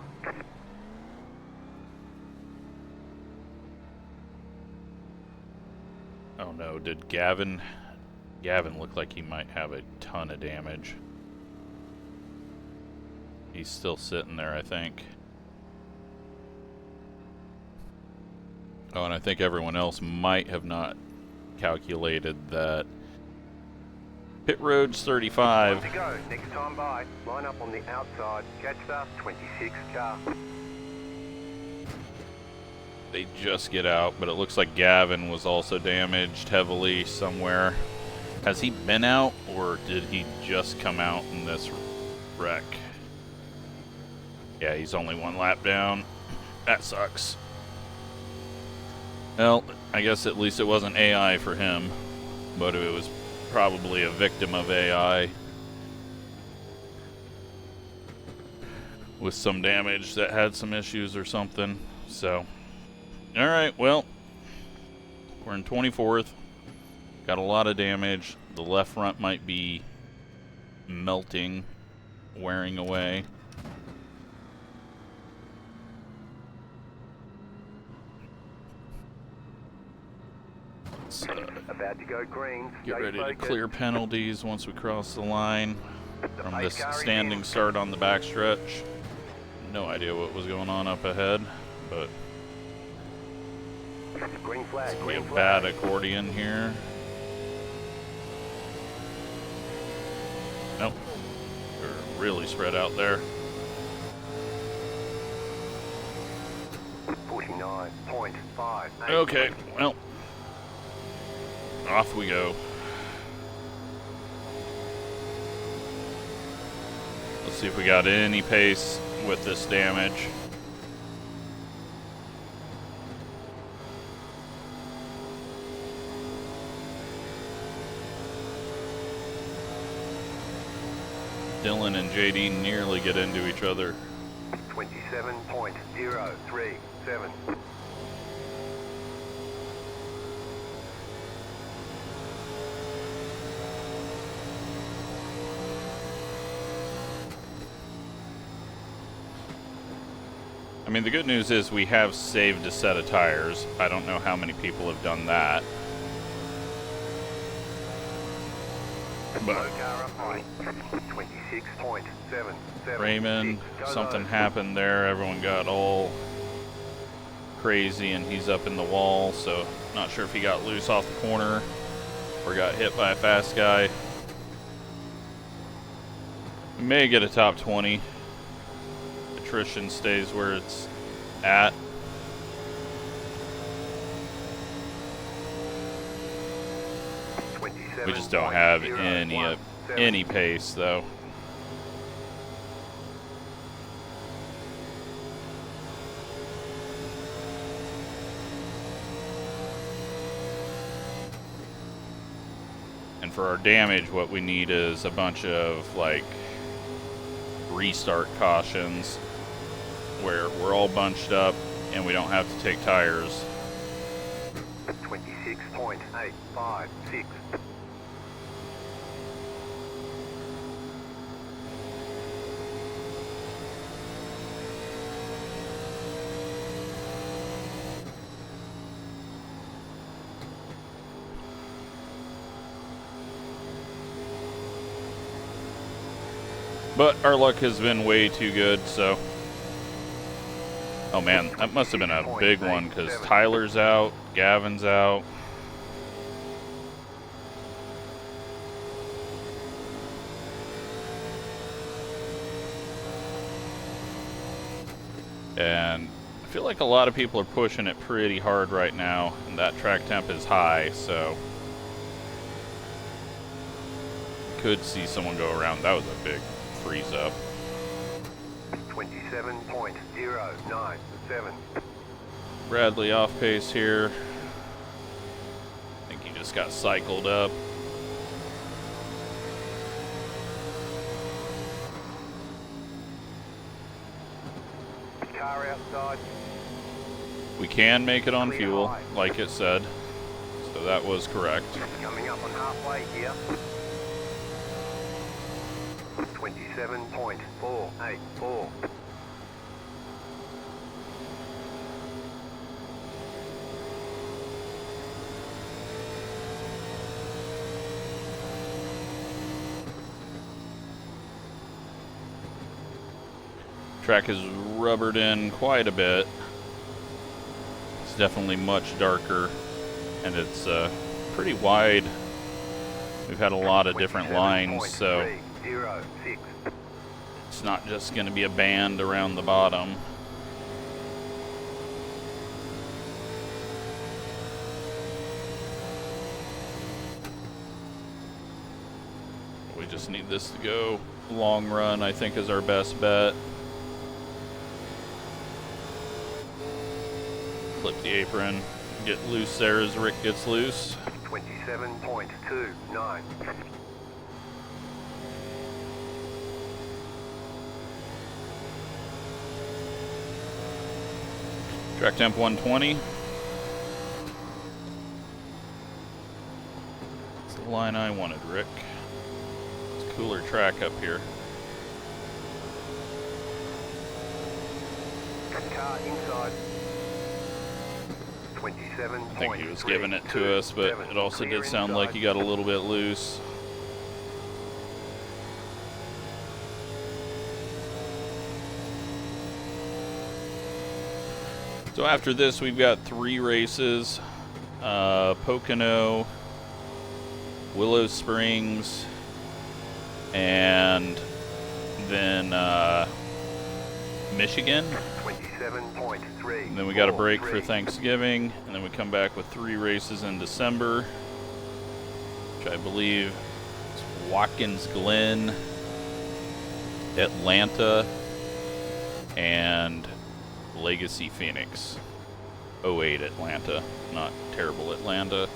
Oh no, did Gavin looked like he might have a ton of damage. He's still sitting there, I think. Oh, and I think everyone else might have not calculated that pit road's 35. To go. Next time by, line up on the outside. Catch the 26 car. They just get out, but it looks like Gavin was also damaged heavily somewhere. Has he been out, or did he just come out in this wreck? Yeah, he's only 1 lap down. That sucks. Well, I guess at least it wasn't AI for him, but it was probably a victim of AI with some damage that had some issues or something. So, alright, well, we're in 24th. Got a lot of damage. The left front might be melting, wearing away. About to go green. Get ready to clear penalties once we cross the line from this standing start on the backstretch. No idea what was going on up ahead, but green flag. it's gonna be a bad accordion here. Nope, we're really spread out there. 49.5. Okay, well, off we go. Let's see if we got any pace with this damage. Dylan and JD nearly get into each other. 27.037. I mean, the good news is we have saved a set of tires. I don't know how many people have done that. But Raymond, something happened there. Everyone got all crazy and he's up in the wall, so not sure if he got loose off the corner or got hit by a fast guy. We may get a top 20. Attrition stays where it's at. We just don't have any pace though. And for our damage, what we need is a bunch of like restart cautions where we're all bunched up and we don't have to take tires. 26.856. But our luck has been way too good, so. Oh man, that must have been a big one because Tyler's out, Gavin's out. And I feel like a lot of people are pushing it pretty hard right now, and that track temp is high, so could see someone go around. That was a big freeze up. 27.097. Bradley off pace here. I think he just got cycled up. Car outside. We can make it on fuel, like it said. So that was correct. Coming up on halfway here. 27.484. Track is rubbered in quite a bit. It's definitely much darker, and it's pretty wide. We've had a lot of different lines, so it's not just going to be a band around the bottom. We just need this to go long run, I think, is our best bet. Flip the apron, get loose there as Rick gets loose. 27.29. Track temp 120. It's the line I wanted, Rick. It's a cooler track up here. Car inside. I think he was giving it to us, but it also did sound like he got a little bit loose. So after this, we've got 3 races. Pocono, Willow Springs, and then Michigan. And then we got a break for Thanksgiving, and then we come back with 3 races in December, which I believe is Watkins Glen, Atlanta, and Legacy Phoenix. 08 Atlanta, not terrible Atlanta.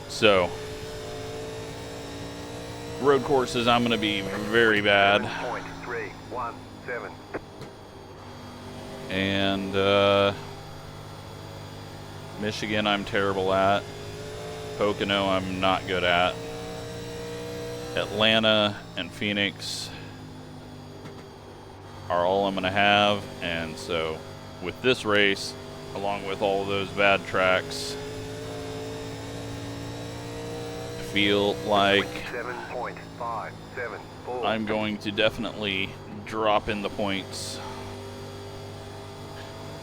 So, road courses, I'm going to be very bad. 7.317. And Michigan I'm terrible at. Pocono I'm not good at. Atlanta and Phoenix are all I'm going to have. And so with this race, along with all of those bad tracks, I feel like I'm going to definitely drop in the points.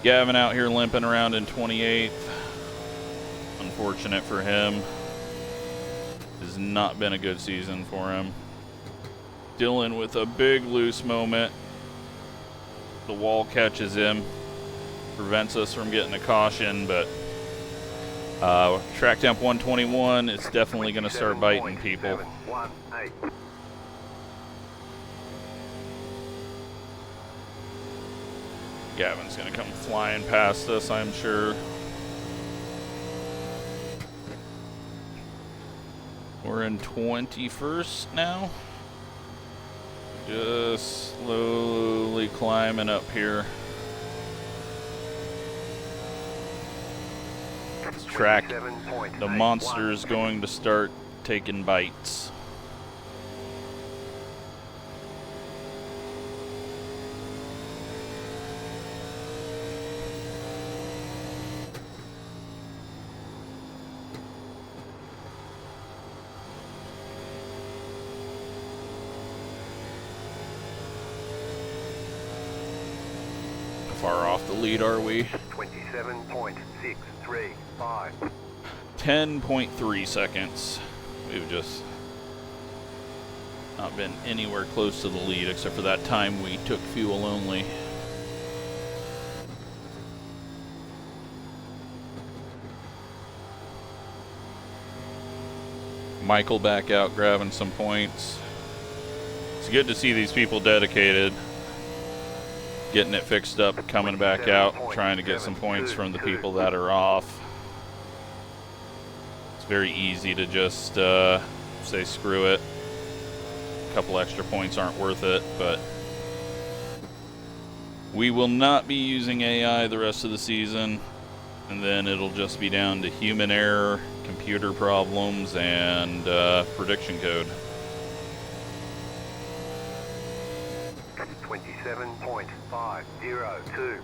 Gavin out here limping around in 28th. Unfortunate for him. Has not been a good season for him. Dylan with a big loose moment. The wall catches him. Prevents us from getting a caution, but track temp 121, it's definitely going to start biting people. Gavin's going to come flying past us, I'm sure. We're in 21st now. Just slowly climbing up here. This track, the monster is going to start taking bites. Far off the lead are we? 27.635. 10.3 seconds. We've just Not been anywhere close to the lead except for that time we took fuel only. Michael back out grabbing some points. It's good to see these people dedicated, getting it fixed up, coming back out, trying to get some points from the people that are off. It's very easy to just say screw it. A couple extra points aren't worth it, but we will not be using AI the rest of the season, and then it'll just be down to human error, computer problems, and prediction code. 27.502.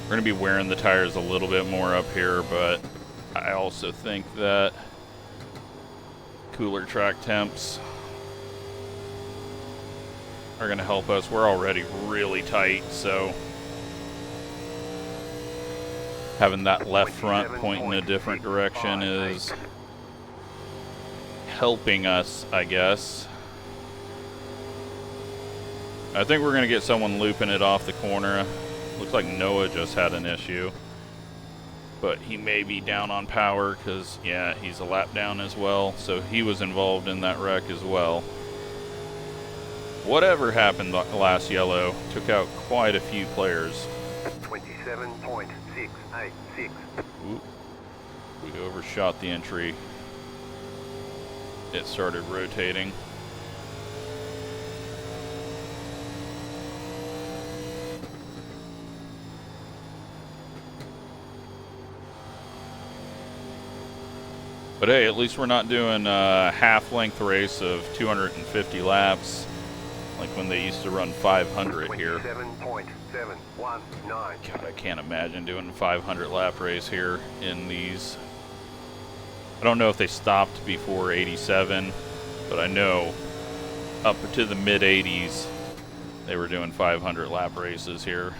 We're going to be wearing the tires a little bit more up here, but I also think that cooler track temps are going to help us. We're already really tight, so having that left front point in a different direction is helping us, I guess. I think we're going to get someone looping it off the corner. Looks like Noah just had an issue, but he may be down on power because, yeah, he's a lap down as well, so he was involved in that wreck as well. Whatever happened last yellow took out quite a few players. 27.686. Ooh, we overshot the entry. It started rotating. But hey, at least we're not doing a half-length race of 250 laps like when they used to run 500 here. 27.719. God, I can't imagine doing a 500 lap race here in these. I don't know if they stopped before 87, but I know up to the mid-80s they were doing 500 lap races here.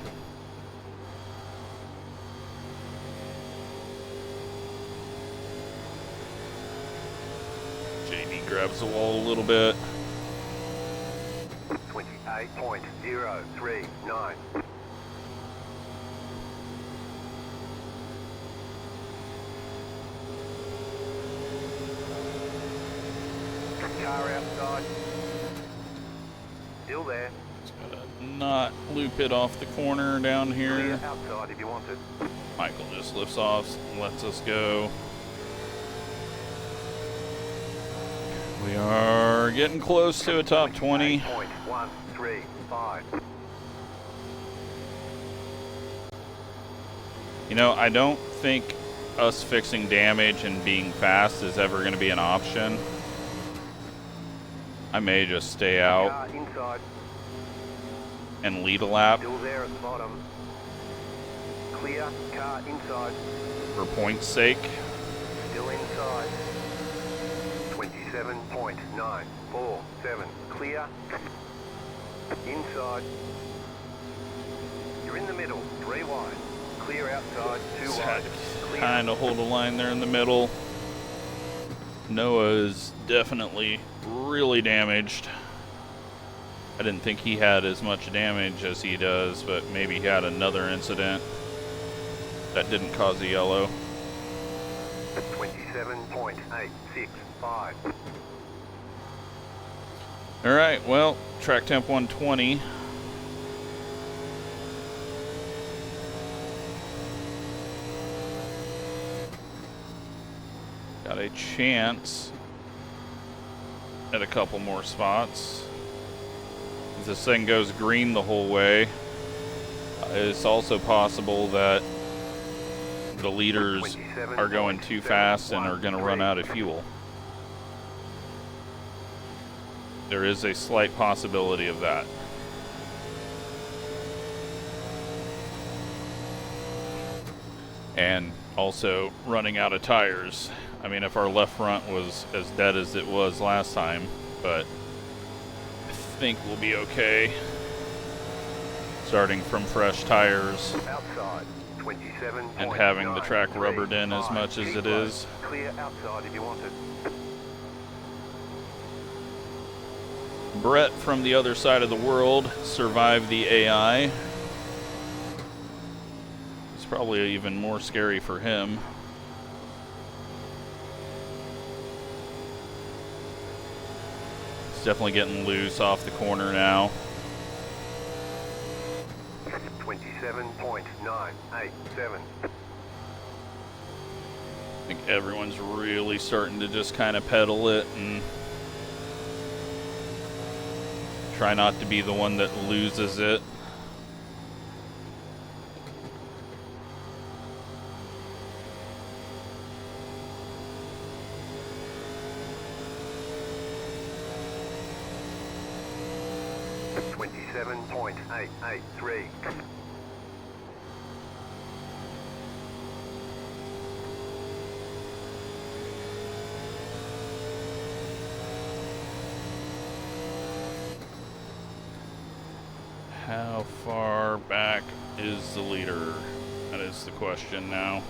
JD grabs the wall a little bit. 28.039. Car outside. Still there. Just gotta not loop it off the corner down here. Outside if you want it. Michael just lifts off and lets us go. We are getting close to a top 20. 28.135. You know, I don't think us fixing damage and being fast is ever going to be an option. I may just stay out Inside. and lead a lap Still there at the bottom. Clear. Car inside. for point's sake. Still inside. 27.947. Clear. Inside. You're in the middle. 3 wide. Clear outside. 2 wide. Clear. Kind of hold a line there in the middle. Noah is definitely really damaged. I didn't think he had as much damage as he does, but maybe he had another incident that didn't cause a yellow. 27.865. All right, well, track temp 120. Got a chance at a couple more spots. If this thing goes green the whole way, it's also possible that the leaders are going too fast and are going to run out of fuel. There is a slight possibility of that. And also running out of tires. I mean, if our left front was as dead as it was last time, but I think we'll be okay. Starting from fresh tires. Outside. and having the track rubbered in as much as it is. Clear outside if you want it. Brett from the other side of the world survived the AI. It's probably even more scary for him. It's definitely getting loose off the corner now. 27.987. I think everyone's really starting to just kind of pedal it and try not to be the one that loses it. .883. How far back is the leader? That is the question now.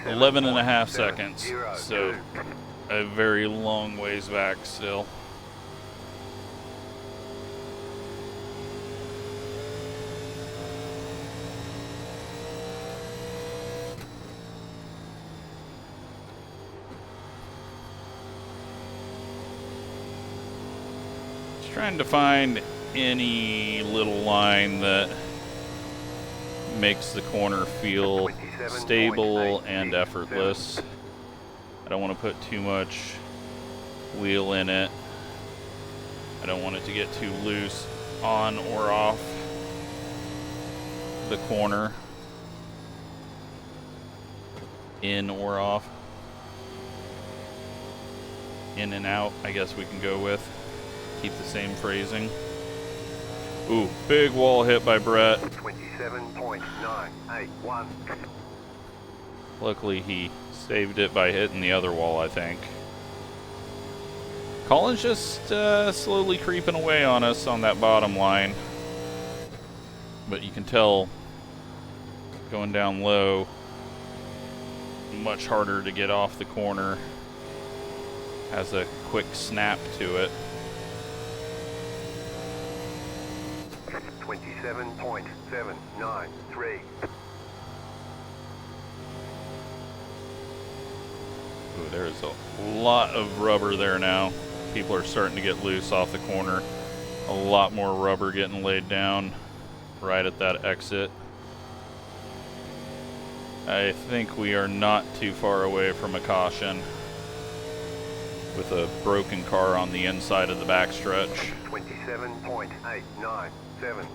Eleven and a half seconds. So a very long ways back still. Trying to find any little line that makes the corner feel stable and effortless. I don't want to put too much wheel in it. I don't want it to get too loose on or off the corner. In or off. In and out, I guess we can go with. Keep the same phrasing. Ooh, big wall hit by Brett. 27.981. Luckily, he saved it by hitting the other wall, I think. Colin's just slowly creeping away on us on that bottom line. But you can tell, going down low, much harder to get off the corner. Has a quick snap to it. 27.793. Ooh, there's a lot of rubber there now. People are starting to get loose off the corner. A lot more rubber getting laid down right at that exit. I think we are not too far away from a caution with a broken car on the inside of the backstretch. 27.897.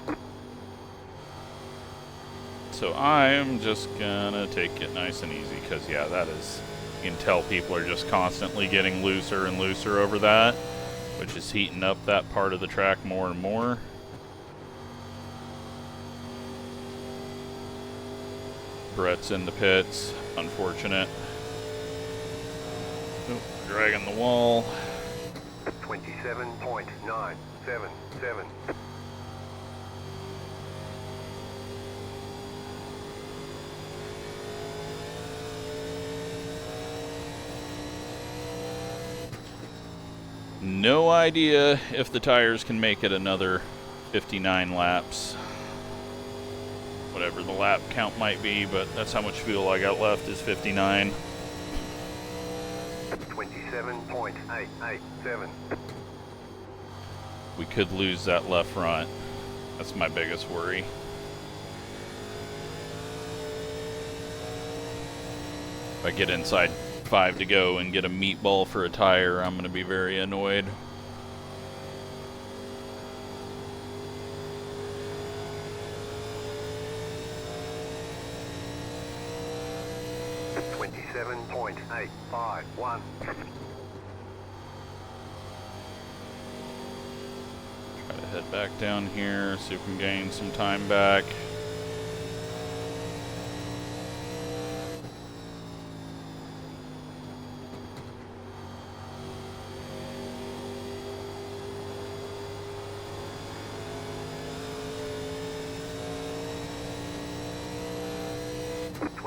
So I'm just gonna take it nice and easy because, yeah, that is, you can tell people are just constantly getting looser and looser over that, which is heating up that part of the track more and more. Brett's in the pits, unfortunate. Oop, dragging the wall. 27.977. No idea if the tires can make it another 59 laps. Whatever the lap count might be, but that's how much fuel I got left is 59. 27.887. We could lose that left front. That's my biggest worry. If I get inside 5 to go and get a meatball for a tire, I'm going to be very annoyed. .851. Try to head back down here, see if we can gain some time back.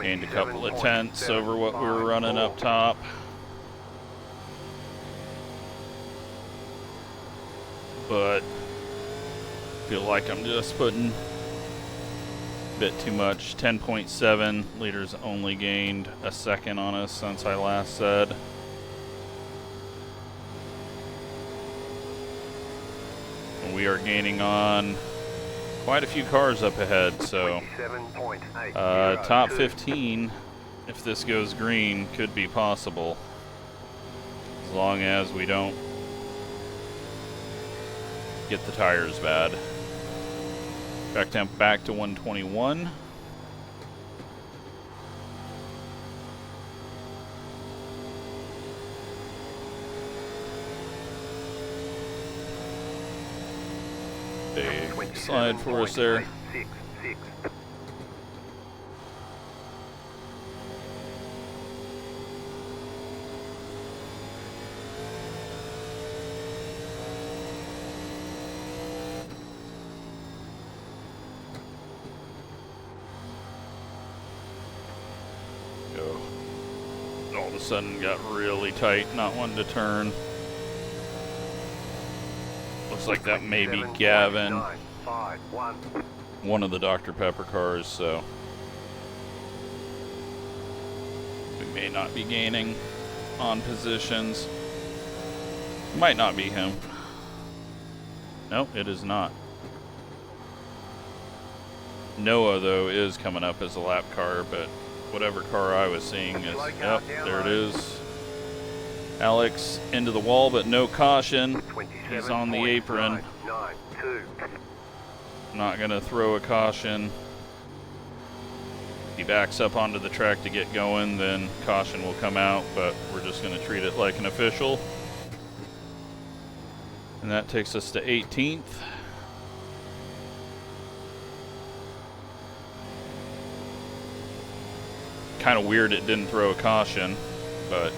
Gained a couple of tenths over what we were running up top. But feel like I'm just putting a bit too much. 10.7 liters only gained a second on us since I last said. And we are gaining on quite a few cars up ahead, so top 15, if this goes green, could be possible. As long as we don't get the tires bad. Track temp back to 121. Big slide for us there. All of a sudden got really tight, not wanting to turn. Looks like that may be Gavin, one of the Dr. Pepper cars, so we may not be gaining on positions. Might not be him. Nope, it is not. Noah, though, is coming up as a lap car, but whatever car I was seeing is, yep, there it is. Alex into the wall, but no caution. He's on the apron. Not gonna throw a caution. If he backs up onto the track to get going, then caution will come out, but we're just gonna treat it like an official. And that takes us to 18th. Kind of weird it didn't throw a caution, but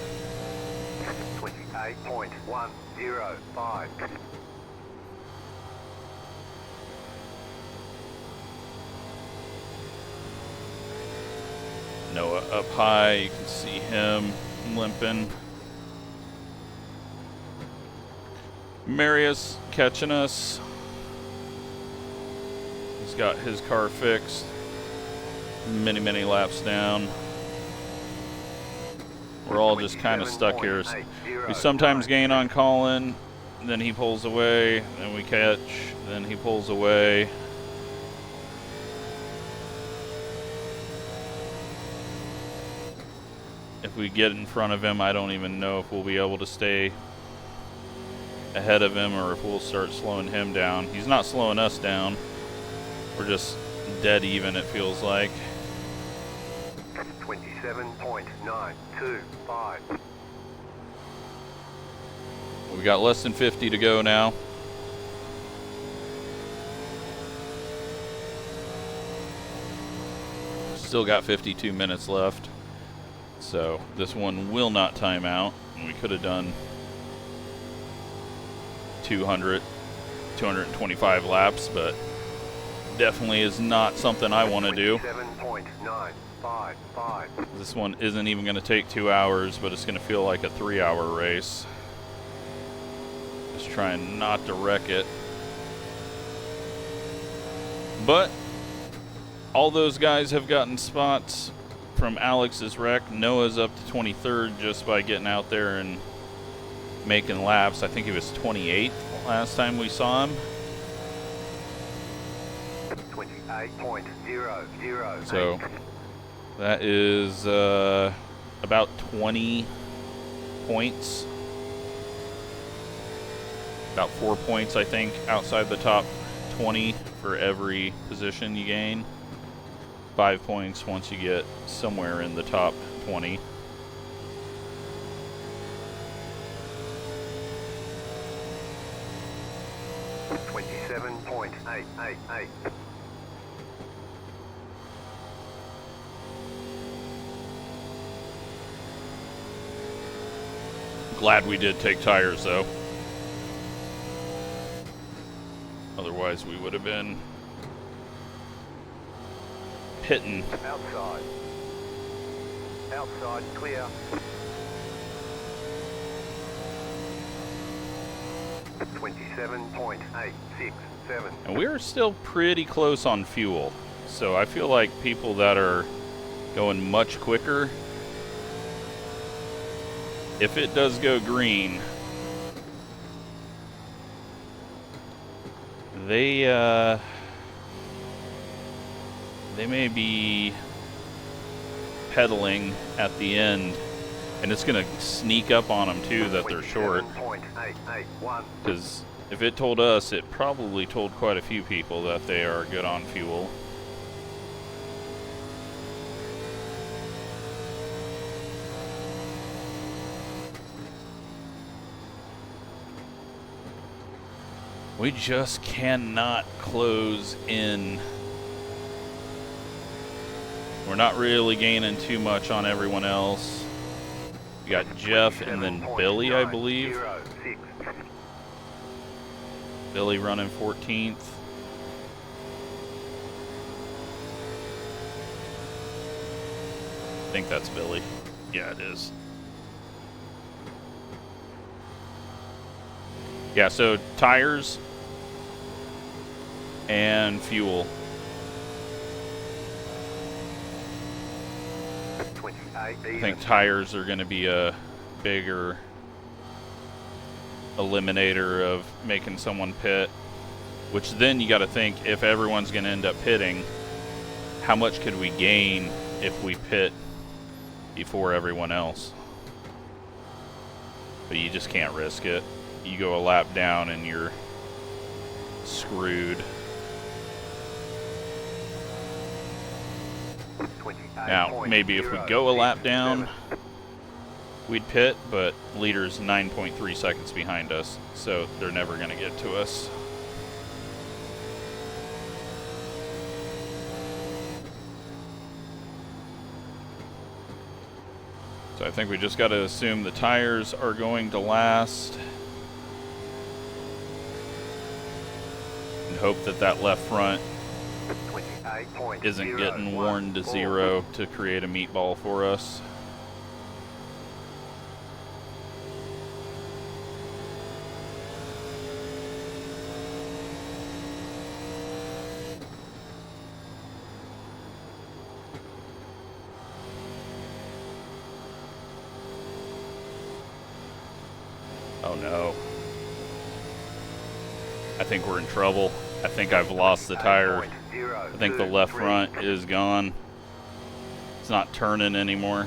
28.105. Noah up high, you can see him limping. Marius catching us. He's got his car fixed. Many laps down. We're all just kind of stuck here. We sometimes gain on Colin, then he pulls away, then we catch, then he pulls away. If we get in front of him, I don't even know if we'll be able to stay ahead of him or if we'll start slowing him down. He's not slowing us down. We're just dead even, it feels like. 27.925. We got less than 50 to go now. Still got 52 minutes left. So this one will not time out. We could have done 225 laps, but definitely is not something I want to do. 7.955. This one isn't even going to take 2 hours, but it's going to feel like a 3-hour race. Just trying not to wreck it. But all those guys have gotten spots from Alex's wreck. Noah's up to 23rd just by getting out there and making laps. I think he was 28th last time we saw him. 28.008. So that is about 20 points. About 4 points, I think, outside the top 20 for every position you gain. 5 points once you get somewhere in the top 20. $27.888. Glad we did take tires, though. Otherwise, we would have been pitting. Outside. Outside, clear. 27.867. And we're still pretty close on fuel. So I feel like people that are going much quicker, if it does go green, they may be pedaling at the end, and it's going to sneak up on them too that they're short. Because if it told us, it probably told quite a few people that they are good on fuel. We just cannot close in. We're not really gaining too much on everyone else. We got Jeff and then Billy, I believe. Billy running 14th. I think that's Billy. Yeah, it is. Yeah, so tires and fuel. I think tires are going to be a bigger eliminator of making someone pit, which then you got to think, if everyone's going to end up pitting, how much could we gain if we pit before everyone else? But you just can't risk it. You go a lap down and you're screwed. Now, maybe if we go a lap down, we'd pit, but leader's 9.3 seconds behind us, so they're never going to get to us. So I think we just got to assume the tires are going to last. And hope that that left front isn't getting worn to zero to create a meatball for us. Oh no. I think we're in trouble. I think I've lost the tire. I think the left front is gone. It's not turning anymore.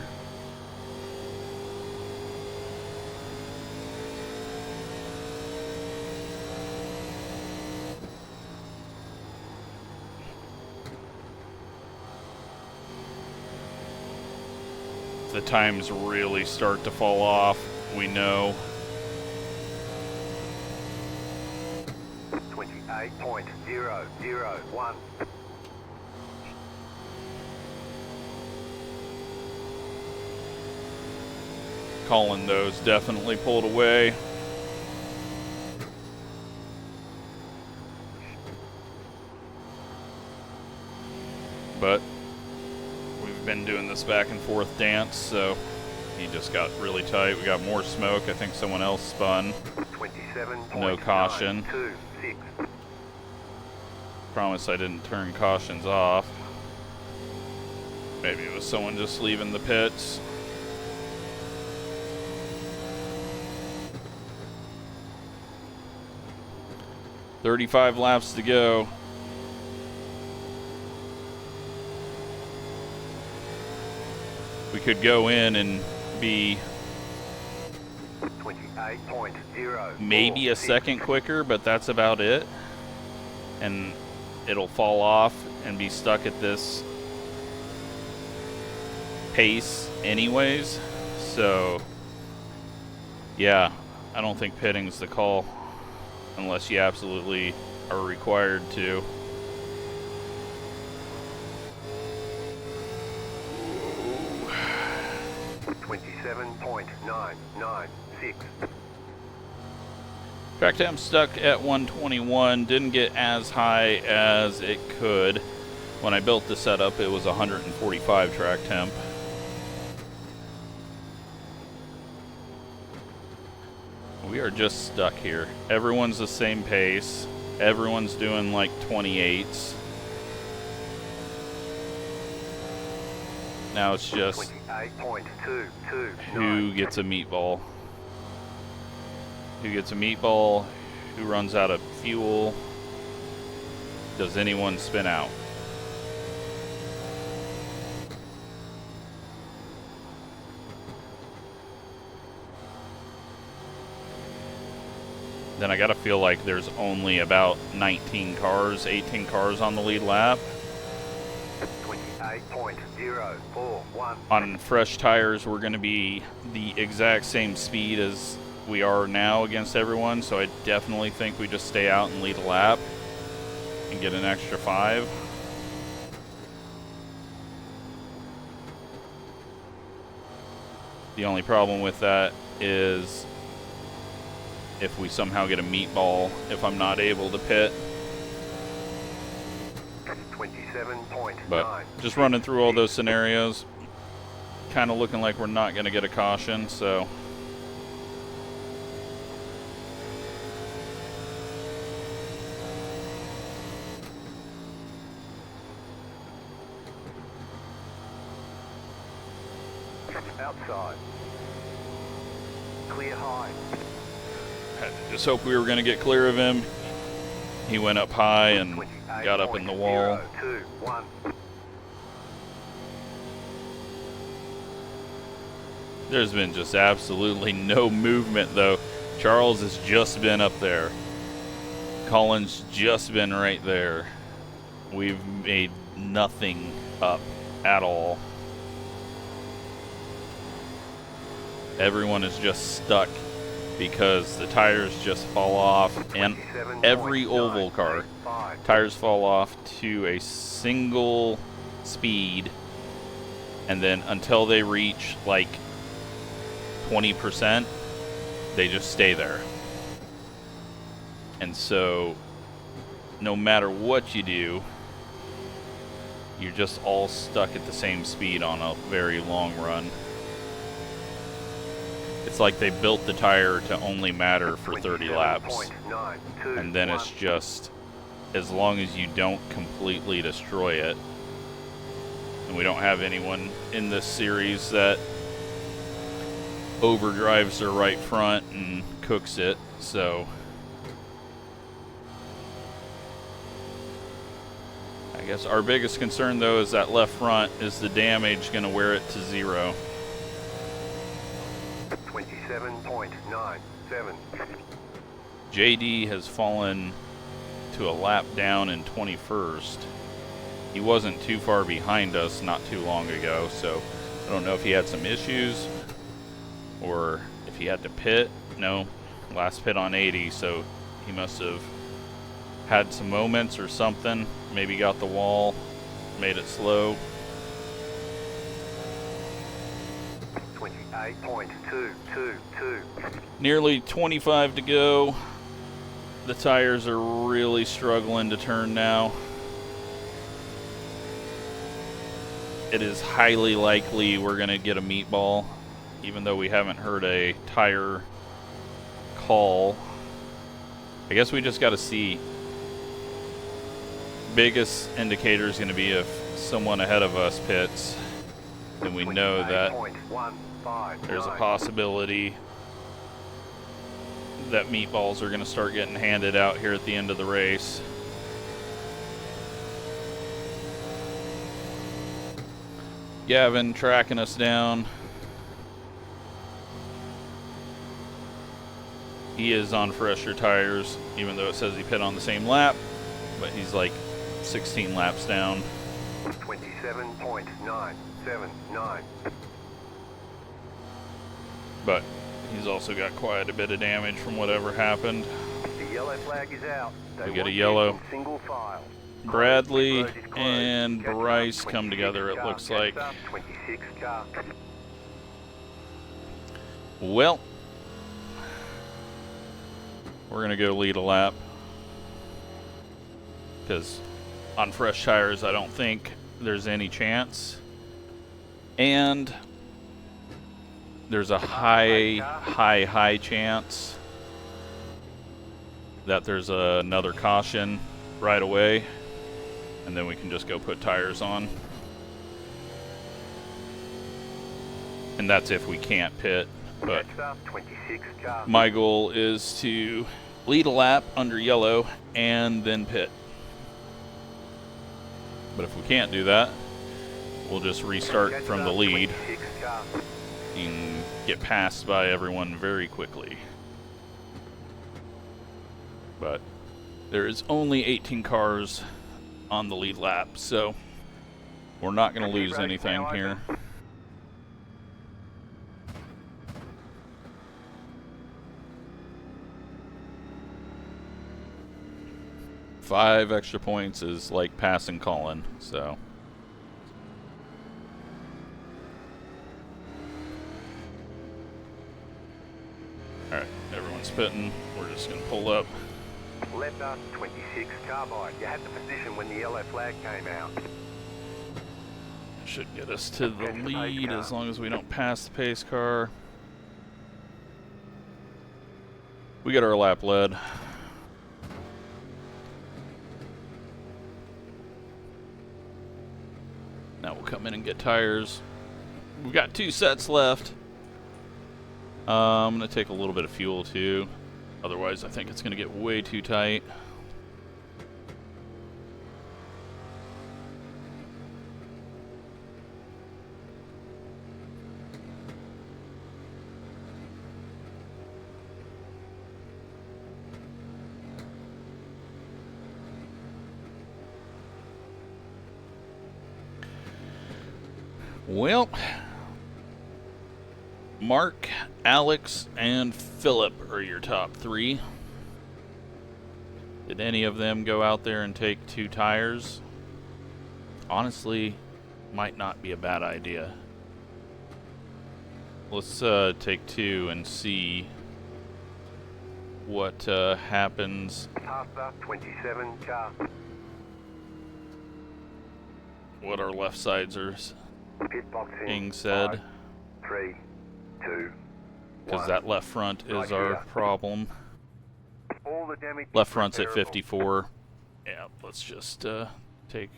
The times really start to fall off, we know. 28.001. Colin, those definitely pulled away. But we've been doing this back and forth dance, so he just got really tight. We got more smoke. I think someone else spun. No caution. Promise I didn't turn cautions off. Maybe it was someone just leaving the pits. "35 laps to go." We could go in and be maybe a second quicker, but that's about it. And it'll fall off and be stuck at this pace anyways. So, yeah, I don't think pitting's the call unless you absolutely are required to. Ooh. 27.996. Track temp stuck at 121, didn't get as high as it could. When I built the setup, it was 145 track temp. We are just stuck here. Everyone's the same pace. Everyone's doing like 28s. Now it's just who gets a meatball. Who gets a meatball? Who runs out of fuel? Does anyone spin out? Then I gotta feel like there's only about 19 cars, 18 cars on the lead lap. 28.041. On fresh tires, we're gonna be the exact same speed as we are now against everyone, so I definitely think we just stay out and lead a lap and get an extra 5. The only problem with that is if we somehow get a meatball, if I'm not able to pit. 27.9. But just running through all those scenarios, kind of looking like we're not going to get a caution, so. Outside. Clear high. Had to just hope we were going to get clear of him. He went up high and got up in the wall. 021. There's been just absolutely no movement, though. Charles has just been up there. Colin's just been right there. We've made nothing up at all. Everyone is just stuck because the tires just fall off, and every oval car, tires fall off to a single speed, and then until they reach like 20%, they just stay there. And so no matter what you do, you're just all stuck at the same speed on a very long run. It's like they built the tire to only matter for 30 laps. And then it's just, as long as you don't completely destroy it. And we don't have anyone in this series that overdrives their right front and cooks it, so. I guess our biggest concern, though, is that left front. Is the damage going to wear it to 0? 27.97. JD has fallen to a lap down in 21st. He wasn't too far behind us not too long ago, so I don't know if he had some issues or if he had to pit. No, last pit on 80, so he must have had some moments or something. Maybe got the wall, made it slow. 28.222. Nearly 25 to go. The tires are really struggling to turn now. It is highly likely we're going to get a meatball, even though we haven't heard a tire call. I guess we just got to see. Biggest indicator is going to be if someone ahead of us pits, then we know that there's a possibility that meatballs are going to start getting handed out here at the end of the race. Gavin tracking us down. He is on fresher tires, even though it says he pit on the same lap, but he's like 16 laps down. 27.979. But he's also got quite a bit of damage from whatever happened. The yellow flag is out. We get a yellow. Bradley and Bryce come together, it looks like. Well, we're going to go lead a lap, because on fresh tires I don't think there's any chance. And there's a high chance that there's another caution right away, and then we can just go put tires on. And that's if we can't pit. But my goal is to lead a lap under yellow and then pit. But if we can't do that, we'll just restart from the lead and get passed by everyone very quickly. But there is only 18 cars on the lead lap, so we're not going to lose anything here. Five extra points is like passing Colin, so. Alright, everyone's pitting. We're just going to pull up. Left us 26 carbide. You had the position when the yellow flag came out. Should get us to the lead as long as we don't pass the pace car. We got our lap led. Now we'll come in and get tires. We've got 2 sets left. I'm going to take a little bit of fuel too. Otherwise, I think it's going to get way too tight. Well, Mark, Alex, and Philip are your top 3. Did any of them go out there and take 2 tires? Honestly, might not be a bad idea. Let's take 2 and see what happens. Pasta 27 car. What our left sides are Pit boxing. being said. 5, 3, 2, Because that left front is our problem. All the damage Left front's at 54. Yeah, let's just take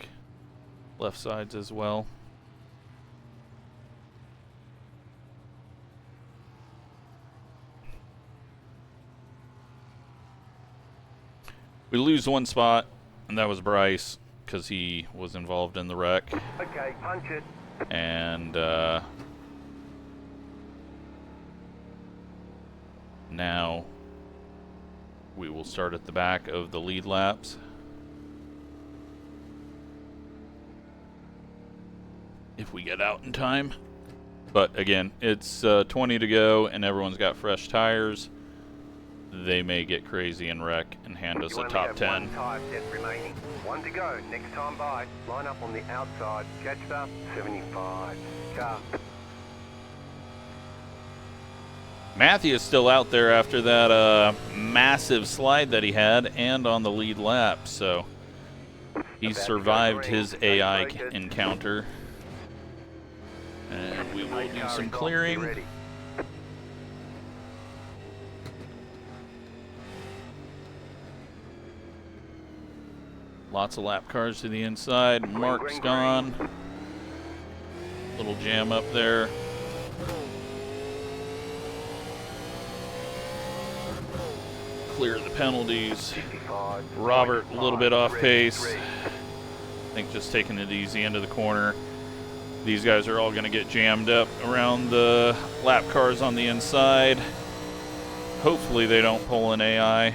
left sides as well. We lose 1 spot, and that was Bryce, because he was involved in the wreck. Okay, punch it. And now we will start at the back of the lead laps. If we get out in time. But again, it's 20 to go and everyone's got fresh tires. They may get crazy and wreck and hand us a top 10. 1 tire set remaining. 1 to go. Next time by. Line up on the outside. Catch the 75 car. Matthew is still out there after that massive slide that he had and on the lead lap, so he survived his AI encounter. And we will do some clearing. Lots of lap cars to the inside. Mark's gone. Little jam up there. Clear the penalties. Robert a little bit off pace. I think just taking it easy into the corner. These guys are all going to get jammed up around the lap cars on the inside. Hopefully they don't pull an AI.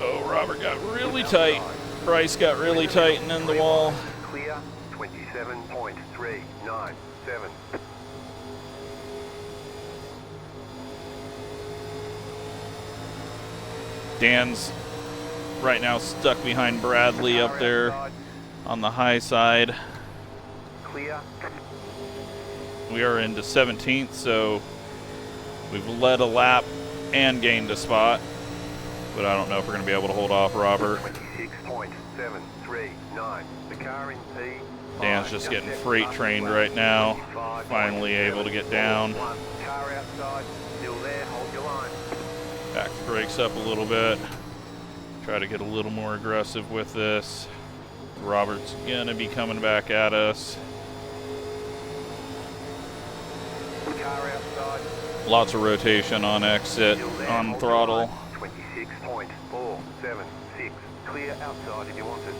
Oh, Robert got really tight. Bryce got really tight and in the wall. Clear 27.397. Dan's right now stuck behind Bradley up there on the high side. Clear. We are into 17th, so we've led a lap and gained a spot. But I don't know if we're going to be able to hold off Robert. 26.739. The car in P Dan's just getting freight trained right now. Finally able to get down. Car outside, still there, hold your line. Back the brakes up a little bit. Try to get a little more aggressive with this. Robert's gonna be coming back at us. Car outside. Lots of rotation on exit, on throttle. 26.476. Clear outside if you want it.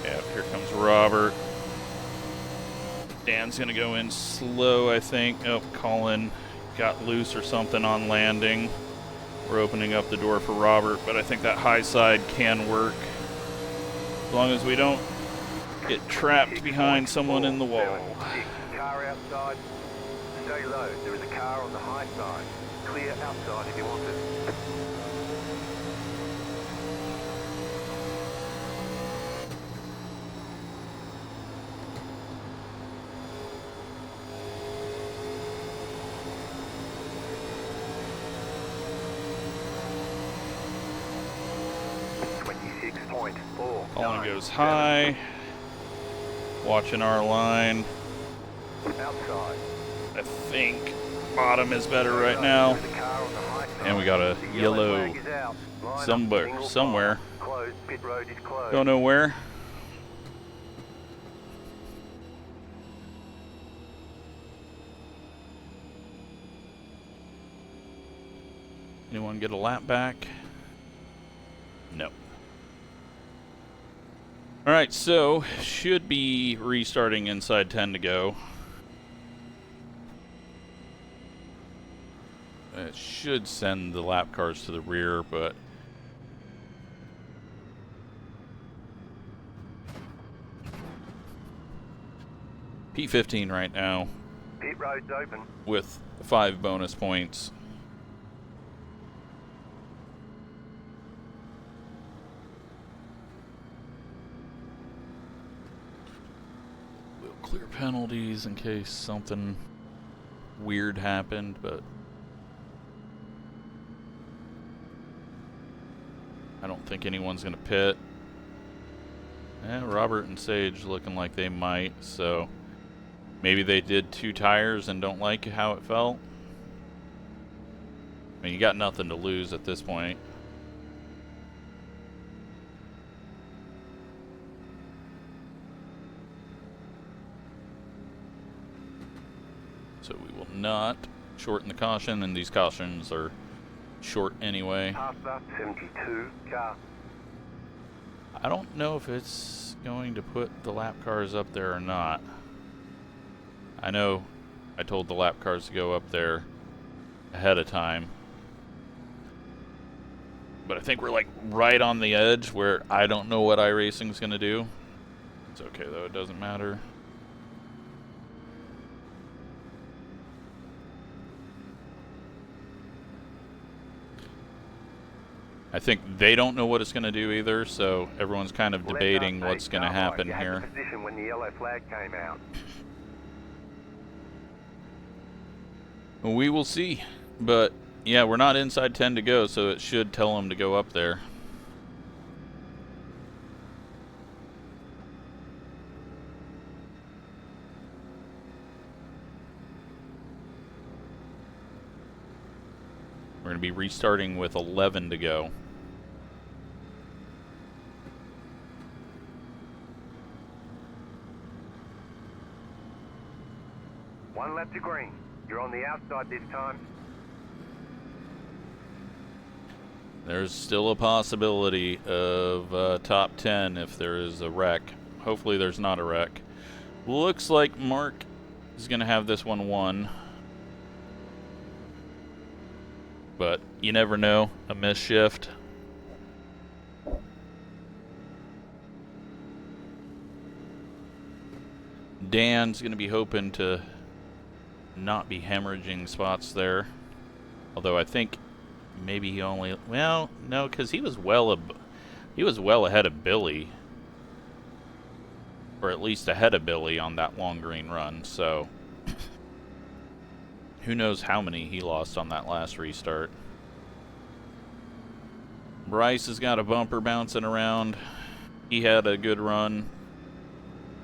Yeah, here comes Robert. Dan's gonna go in slow, I think. Oh, Colin got loose or something on landing. We're opening up the door for Robert, but I think that high side can work. As long as we don't get trapped behind someone in the wall. Car outside. Stay low. There is a car on the high side. Clear outside if you want it. Colin goes high. Watching our line. Outside. I think bottom is better right now. And we got a yellow somewhere. Don't know where. Anyone get a lap back? No. Alright, so should be restarting inside 10 to go. It should send the lap cars to the rear, but P15 right now. Pit road's open. With 5 bonus points. We'll clear penalties in case something weird happened, but I don't think anyone's going to pit. Robert and Sage looking like they might, so maybe they did 2 tires and don't like how it felt. I mean, you got nothing to lose at this point. So we will not shorten the caution, and these cautions are short anyway. Pasta 72 car. I don't know if it's going to put the lap cars up there or not. I know I told the lap cars to go up there ahead of time. But I think we're like right on the edge where I don't know what iRacing is going to do. It's okay though, it doesn't matter. I think they don't know what it's going to do either, so everyone's kind of debating what's going to happen here. Position when the yellow flag came out. We will see, but yeah, we're not inside 10 to go, so it should tell them to go up there. We're going to be restarting with 11 to go. One lap to green. You're on the outside this time. There's still a possibility of top 10 if there is a wreck. Hopefully there's not a wreck. Looks like Mark is going to have this one won. But you never know, a missed shift. Dan's going to be hoping to not be hemorrhaging spots there. Although I think maybe he only, well, no, because he was well ahead of Billy. Or at least ahead of Billy on that long green run, so who knows how many he lost on that last restart. Bryce has got a bumper bouncing around. He had a good run,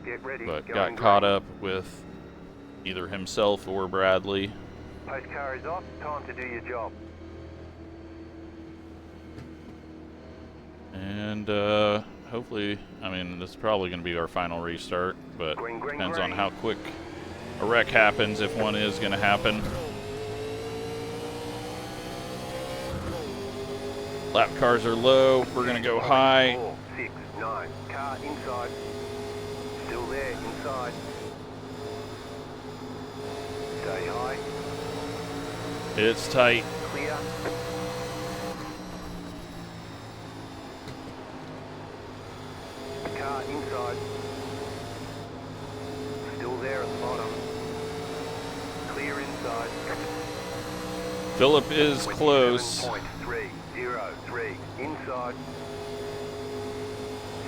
Get ready. but Going got caught green. up with either himself or Bradley. Post car is off. Time to do your job. And hopefully, I mean, this is probably going to be our final restart, but Green, green, depends on green. how quick a wreck happens, if one is going to happen. Lap cars are low. We're going to go high. 4, 6, 9. Car inside. Still there, inside. Stay high. It's tight. Clear. Car inside. Still there at the bottom. Clear inside. Philip is close. 27.303. Inside.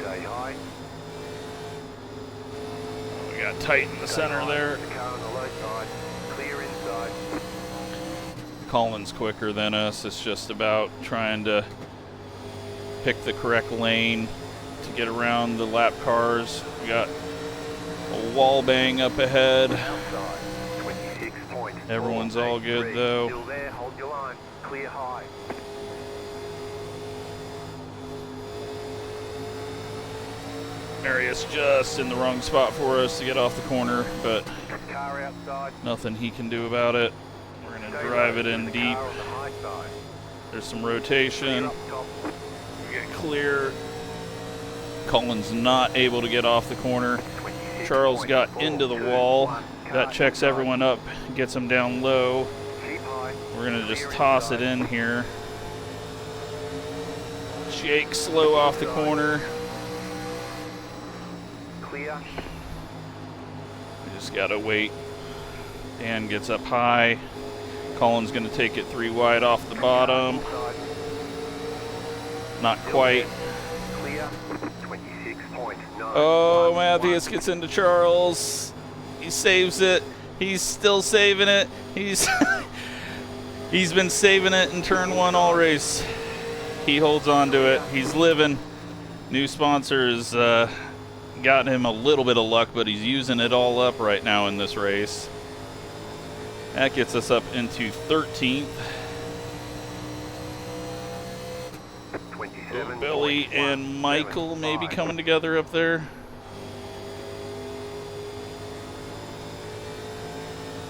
Stay high. We got tight in the Stay center high. there. The car on the low side. Clear inside. Colin's quicker than us. It's just about trying to pick the correct lane to get around the lap cars. We got a wall bang up ahead. Outside. 26.483. Everyone's all good though. Still there. Hold your line. Clear high. Marius just in the wrong spot for us to get off the corner, but Car outside. nothing he can do about it. We're going to drive it in The deep. car on the high side. There's some Clear rotation. up top. We get clear. Colin's not able to get off the corner. 26.421. Charles got into the wall. That checks everyone up, gets them down low. Keep high. We're going to just toss it in here. Jake slow off the corner. Clear. We just got to wait. Dan gets up high. Colin's going to take it 3 wide off the bottom. Inside. Not quite. Clear. 26.9. Oh, Matthews gets into Charles. He saves it. He's still saving it. He's he's been saving it in turn 1 all race. He holds on to it. He's living. New sponsors got him a little bit of luck, but he's using it all up right now in this race. That gets us up into 13th. Billy and Michael maybe coming together up there.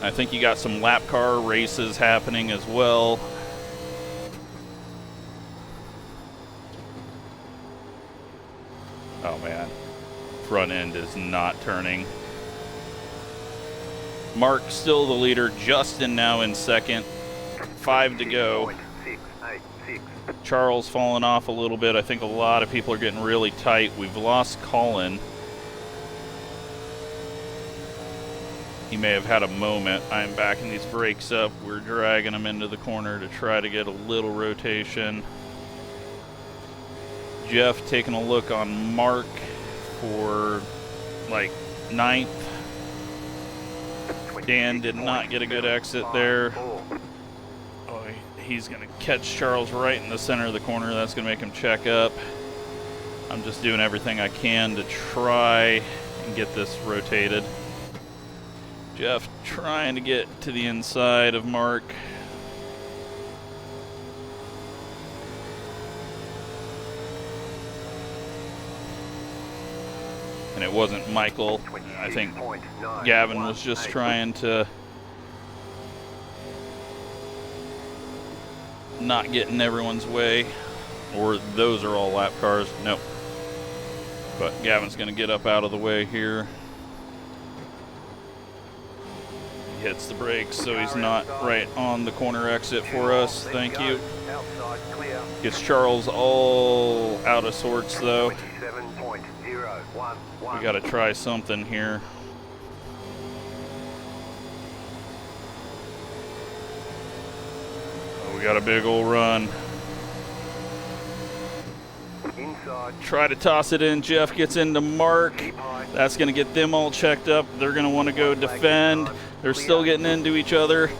I think you got some lap car races happening as well. Oh man, front end is not turning. Mark still the leader, Justin now in second, 5 to go. Charles falling off a little bit. I think a lot of people are getting really tight. We've lost Colin. He may have had a moment. I'm backing these brakes up. We're dragging them into the corner to try to get a little rotation. Jeff taking a look on Mark for like 9th. Dan did not get a good exit there. Oh, he's going to catch Charles right in the center of the corner. That's going to make him check up. I'm just doing everything I can to try and get this rotated. Jeff trying to get to the inside of Mark. And it wasn't Michael. I think Gavin was just trying to not get in everyone's way. Or those are all lap cars. Nope. But Gavin's going to get up out of the way here. He hits the brakes so he's not right on the corner exit for us. Thank you. Gets Charles all out of sorts though. We got to try something here. Oh, we got a big old run. Try to toss it in. Jeff gets into Mark. That's going to get them all checked up. They're going to want to go defend. They're still getting into each other.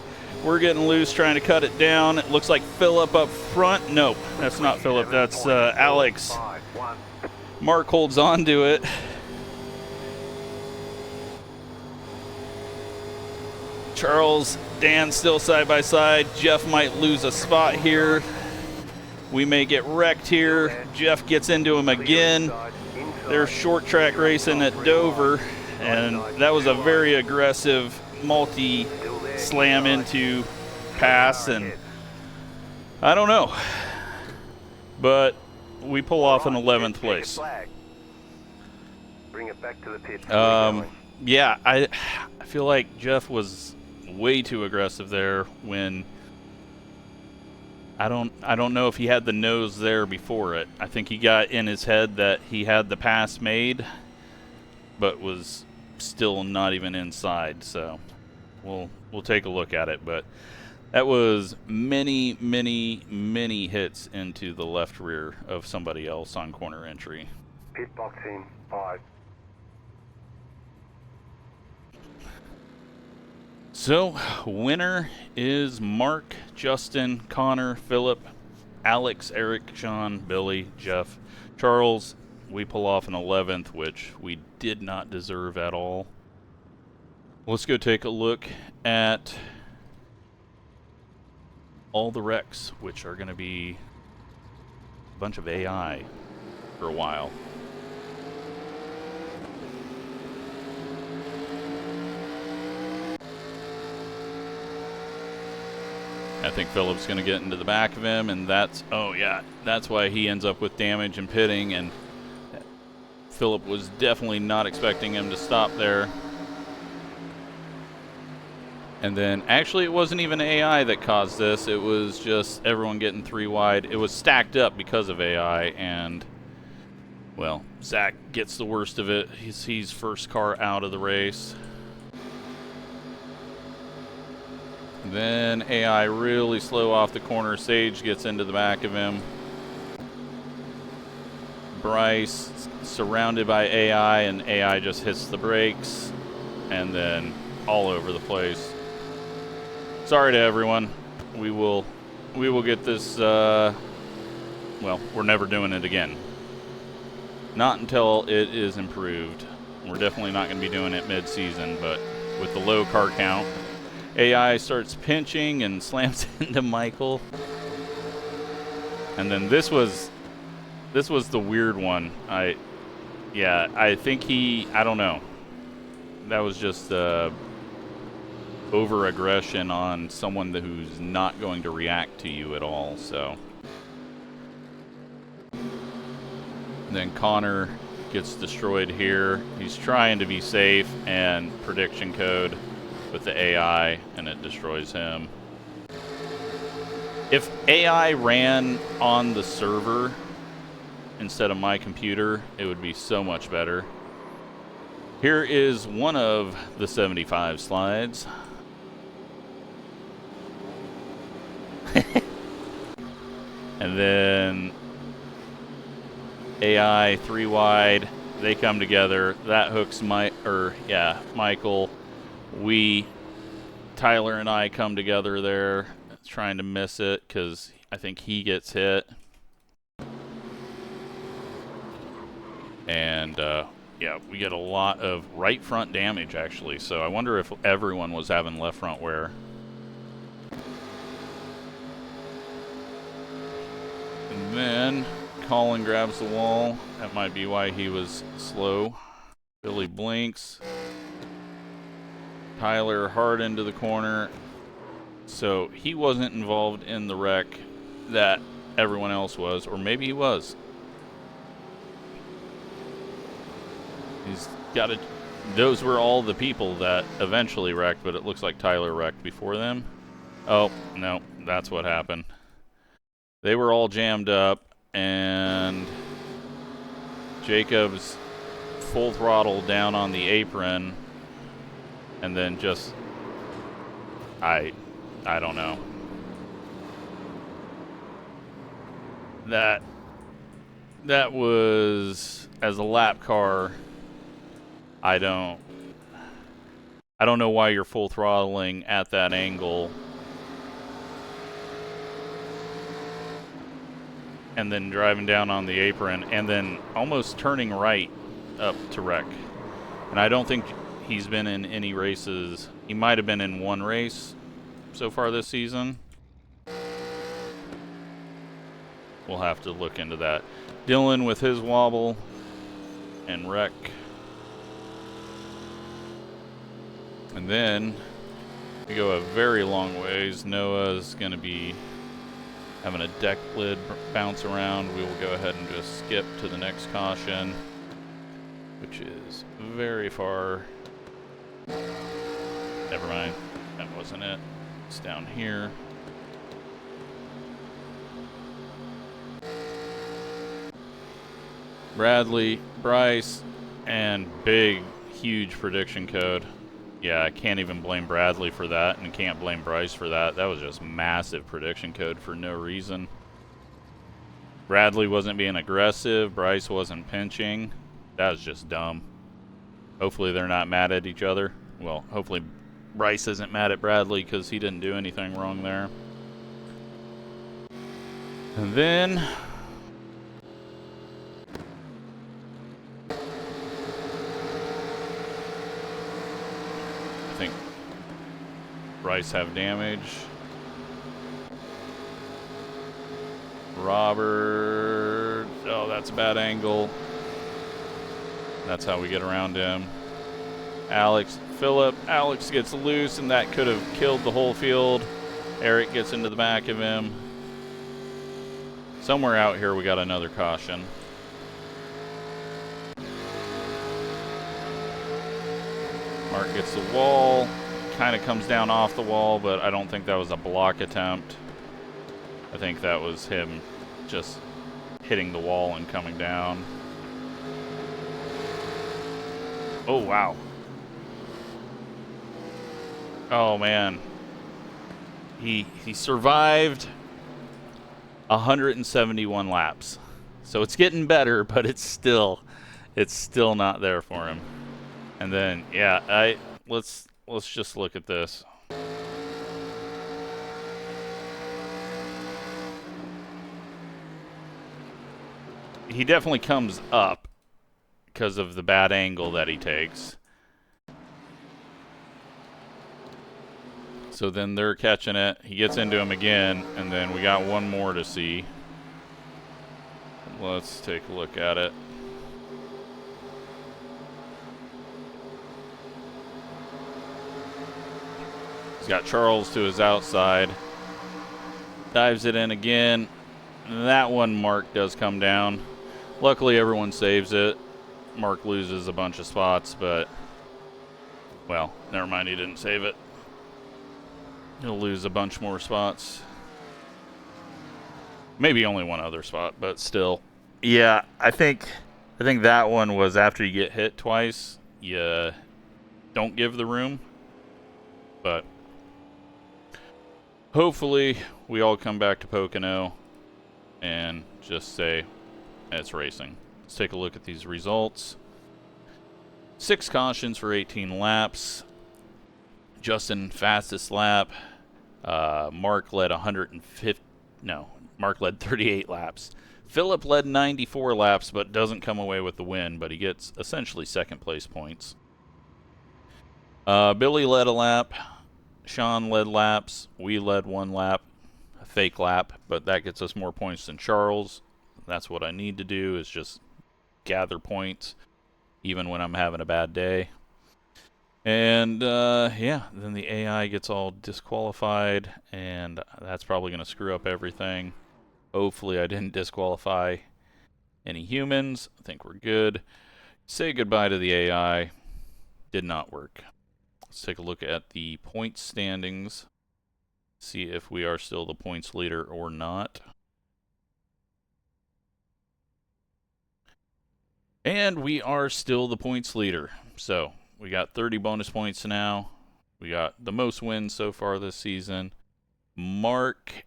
We're getting loose trying to cut it down. It looks like Phillip up front. Nope, that's not Phillip. That's Alex. Mark holds on to it. Charles, Dan still side by side. Jeff might lose a spot here. We may get wrecked here. Jeff gets into him again. They're short track racing at Dover, and that was a very aggressive multi-slam into pass, and I don't know. But we pull off an 11th place. Bring it back to the pit. Yeah, I feel like Jeff was way too aggressive there when I don't know if he had the nose there before it. I think he got in his head that he had the pass made, but was still not even inside. So we'll take a look at it, but that was many hits into the left rear of somebody else on corner entry. Pit box in 5. So, winner is Mark, Justin, Connor, Phillip, Alex, Eric, Sean, Billy, Jeff, Charles. We pull off an 11th, which we did not deserve at all. Let's go take a look at all the wrecks, which are going to be a bunch of AI for a while. I think Phillip's going to get into the back of him, and that's, oh yeah, that's why he ends up with damage and pitting, and Phillip was definitely not expecting him to stop there. And then, actually, it wasn't even AI that caused this. It was just everyone getting 3 wide. It was stacked up because of AI, and, well, Zach gets the worst of it. He's first car out of the race. Then AI really slow off the corner. Sage gets into the back of him. Bryce surrounded by AI, and AI just hits the brakes, and then all over the place. Sorry to everyone. We will get this. Well, we're never doing it again. Not until it is improved. We're definitely not going to be doing it mid-season, but with the low car count, AI starts pinching and slams into Michael. And then this was the weird one. I think I don't know. That was just over-aggression on someone who's not going to react to you at all, so. And then Connor gets destroyed here. He's trying to be safe and prediction code with the AI, and it destroys him. If AI ran on the server instead of my computer, it would be so much better. Here is one of the 75 slides. And then AI 3 wide, they come together. That hooks Michael. Tyler and I come together there, trying to miss it because I think he gets hit. And yeah, we get a lot of right front damage actually. So I wonder if everyone was having left front wear. And then Colin grabs the wall. That might be why he was slow. Billy blinks. Tyler hard into the corner. So he wasn't involved in the wreck that everyone else was, or maybe he was. He's got a. Those were all the people that eventually wrecked, but it looks like Tyler wrecked before them. Oh, no, that's what happened. They were all jammed up, and Jacobs full throttle down on the apron, and then just, I don't know. That was, as a lap car, I don't know why you're full throttling at that angle and then driving down on the apron, and then almost turning right up to wreck. And I don't think he's been in any races. He might have been in one race so far this season. We'll have to look into that. Dylan with his wobble and wreck. And then we go a very long ways. Noah's going to be having a deck lid bounce around. We will go ahead and just skip to the next caution, which is very far. Never mind, that wasn't it. It's down here. Bradley, Bryce, and big, huge prediction code. Yeah, I can't even blame Bradley for that, and can't blame Bryce for that. That was just massive prediction code for no reason. Bradley wasn't being aggressive. Bryce wasn't pinching. That was just dumb. Hopefully they're not mad at each other. Well, hopefully Bryce isn't mad at Bradley because he didn't do anything wrong there. And then I think Bryce have damage. Robert, oh, that's a bad angle. That's how we get around him. Alex, Philip, Alex gets loose, and that could have killed the whole field. Eric gets into the back of him. Somewhere out here we got another caution. Mark gets the wall, kind of comes down off the wall, but I don't think that was a block attempt. I think that was him just hitting the wall and coming down. Oh, wow. Oh, man. He survived 171 laps. So it's getting better, but it's still not there for him. And then, yeah, let's just look at this. He definitely comes up because of the bad angle that he takes. So then they're catching it. He gets into him again, and then we got one more to see. Let's take a look at it. He's got Charles to his outside. Dives it in again. That one, Mark does come down. Luckily, everyone saves it. Mark loses a bunch of spots, but, well, never mind, he didn't save it. He'll lose a bunch more spots. Maybe only one other spot, but still. Yeah, I think that one was after you get hit twice, you don't give the room. But hopefully we all come back to Pocono and just say it's racing. Let's take a look at these results. 6 cautions for 18 laps. Justin, fastest lap. Mark led 38 laps. Philip led 94 laps, but doesn't come away with the win, but he gets essentially second place points. Billy led a lap. Sean led laps. We led 1 lap. A fake lap, but that gets us more points than Charles. That's what I need to do, is just gather points, even when I'm having a bad day. And, yeah, then the AI gets all disqualified, and that's probably going to screw up everything. Hopefully I didn't disqualify any humans. I think we're good. Say goodbye to the AI. Did not work. Let's take a look at the points standings. See if we are still the points leader or not. And we are still the points leader. So we got 30 bonus points now. We got the most wins so far this season. Mark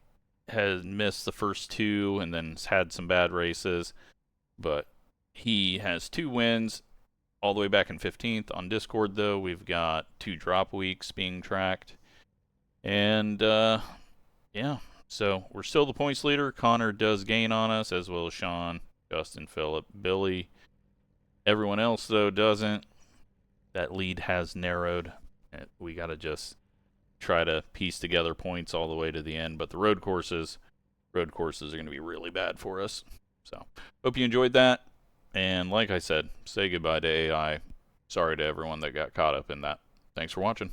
has missed the first 2 and then has had some bad races. But he has 2 wins all the way back in 15th. On Discord, though, we've got 2 drop weeks being tracked. And, yeah, So we're still the points leader. Connor does gain on us, as well as Sean, Justin, Phillip, Billy. Everyone else, though, doesn't. That lead has narrowed. We got to just try to piece together points all the way to the end. But the road courses are going to be really bad for us. So hope you enjoyed that. And like I said, say goodbye to AI. Sorry to everyone that got caught up in that. Thanks for watching.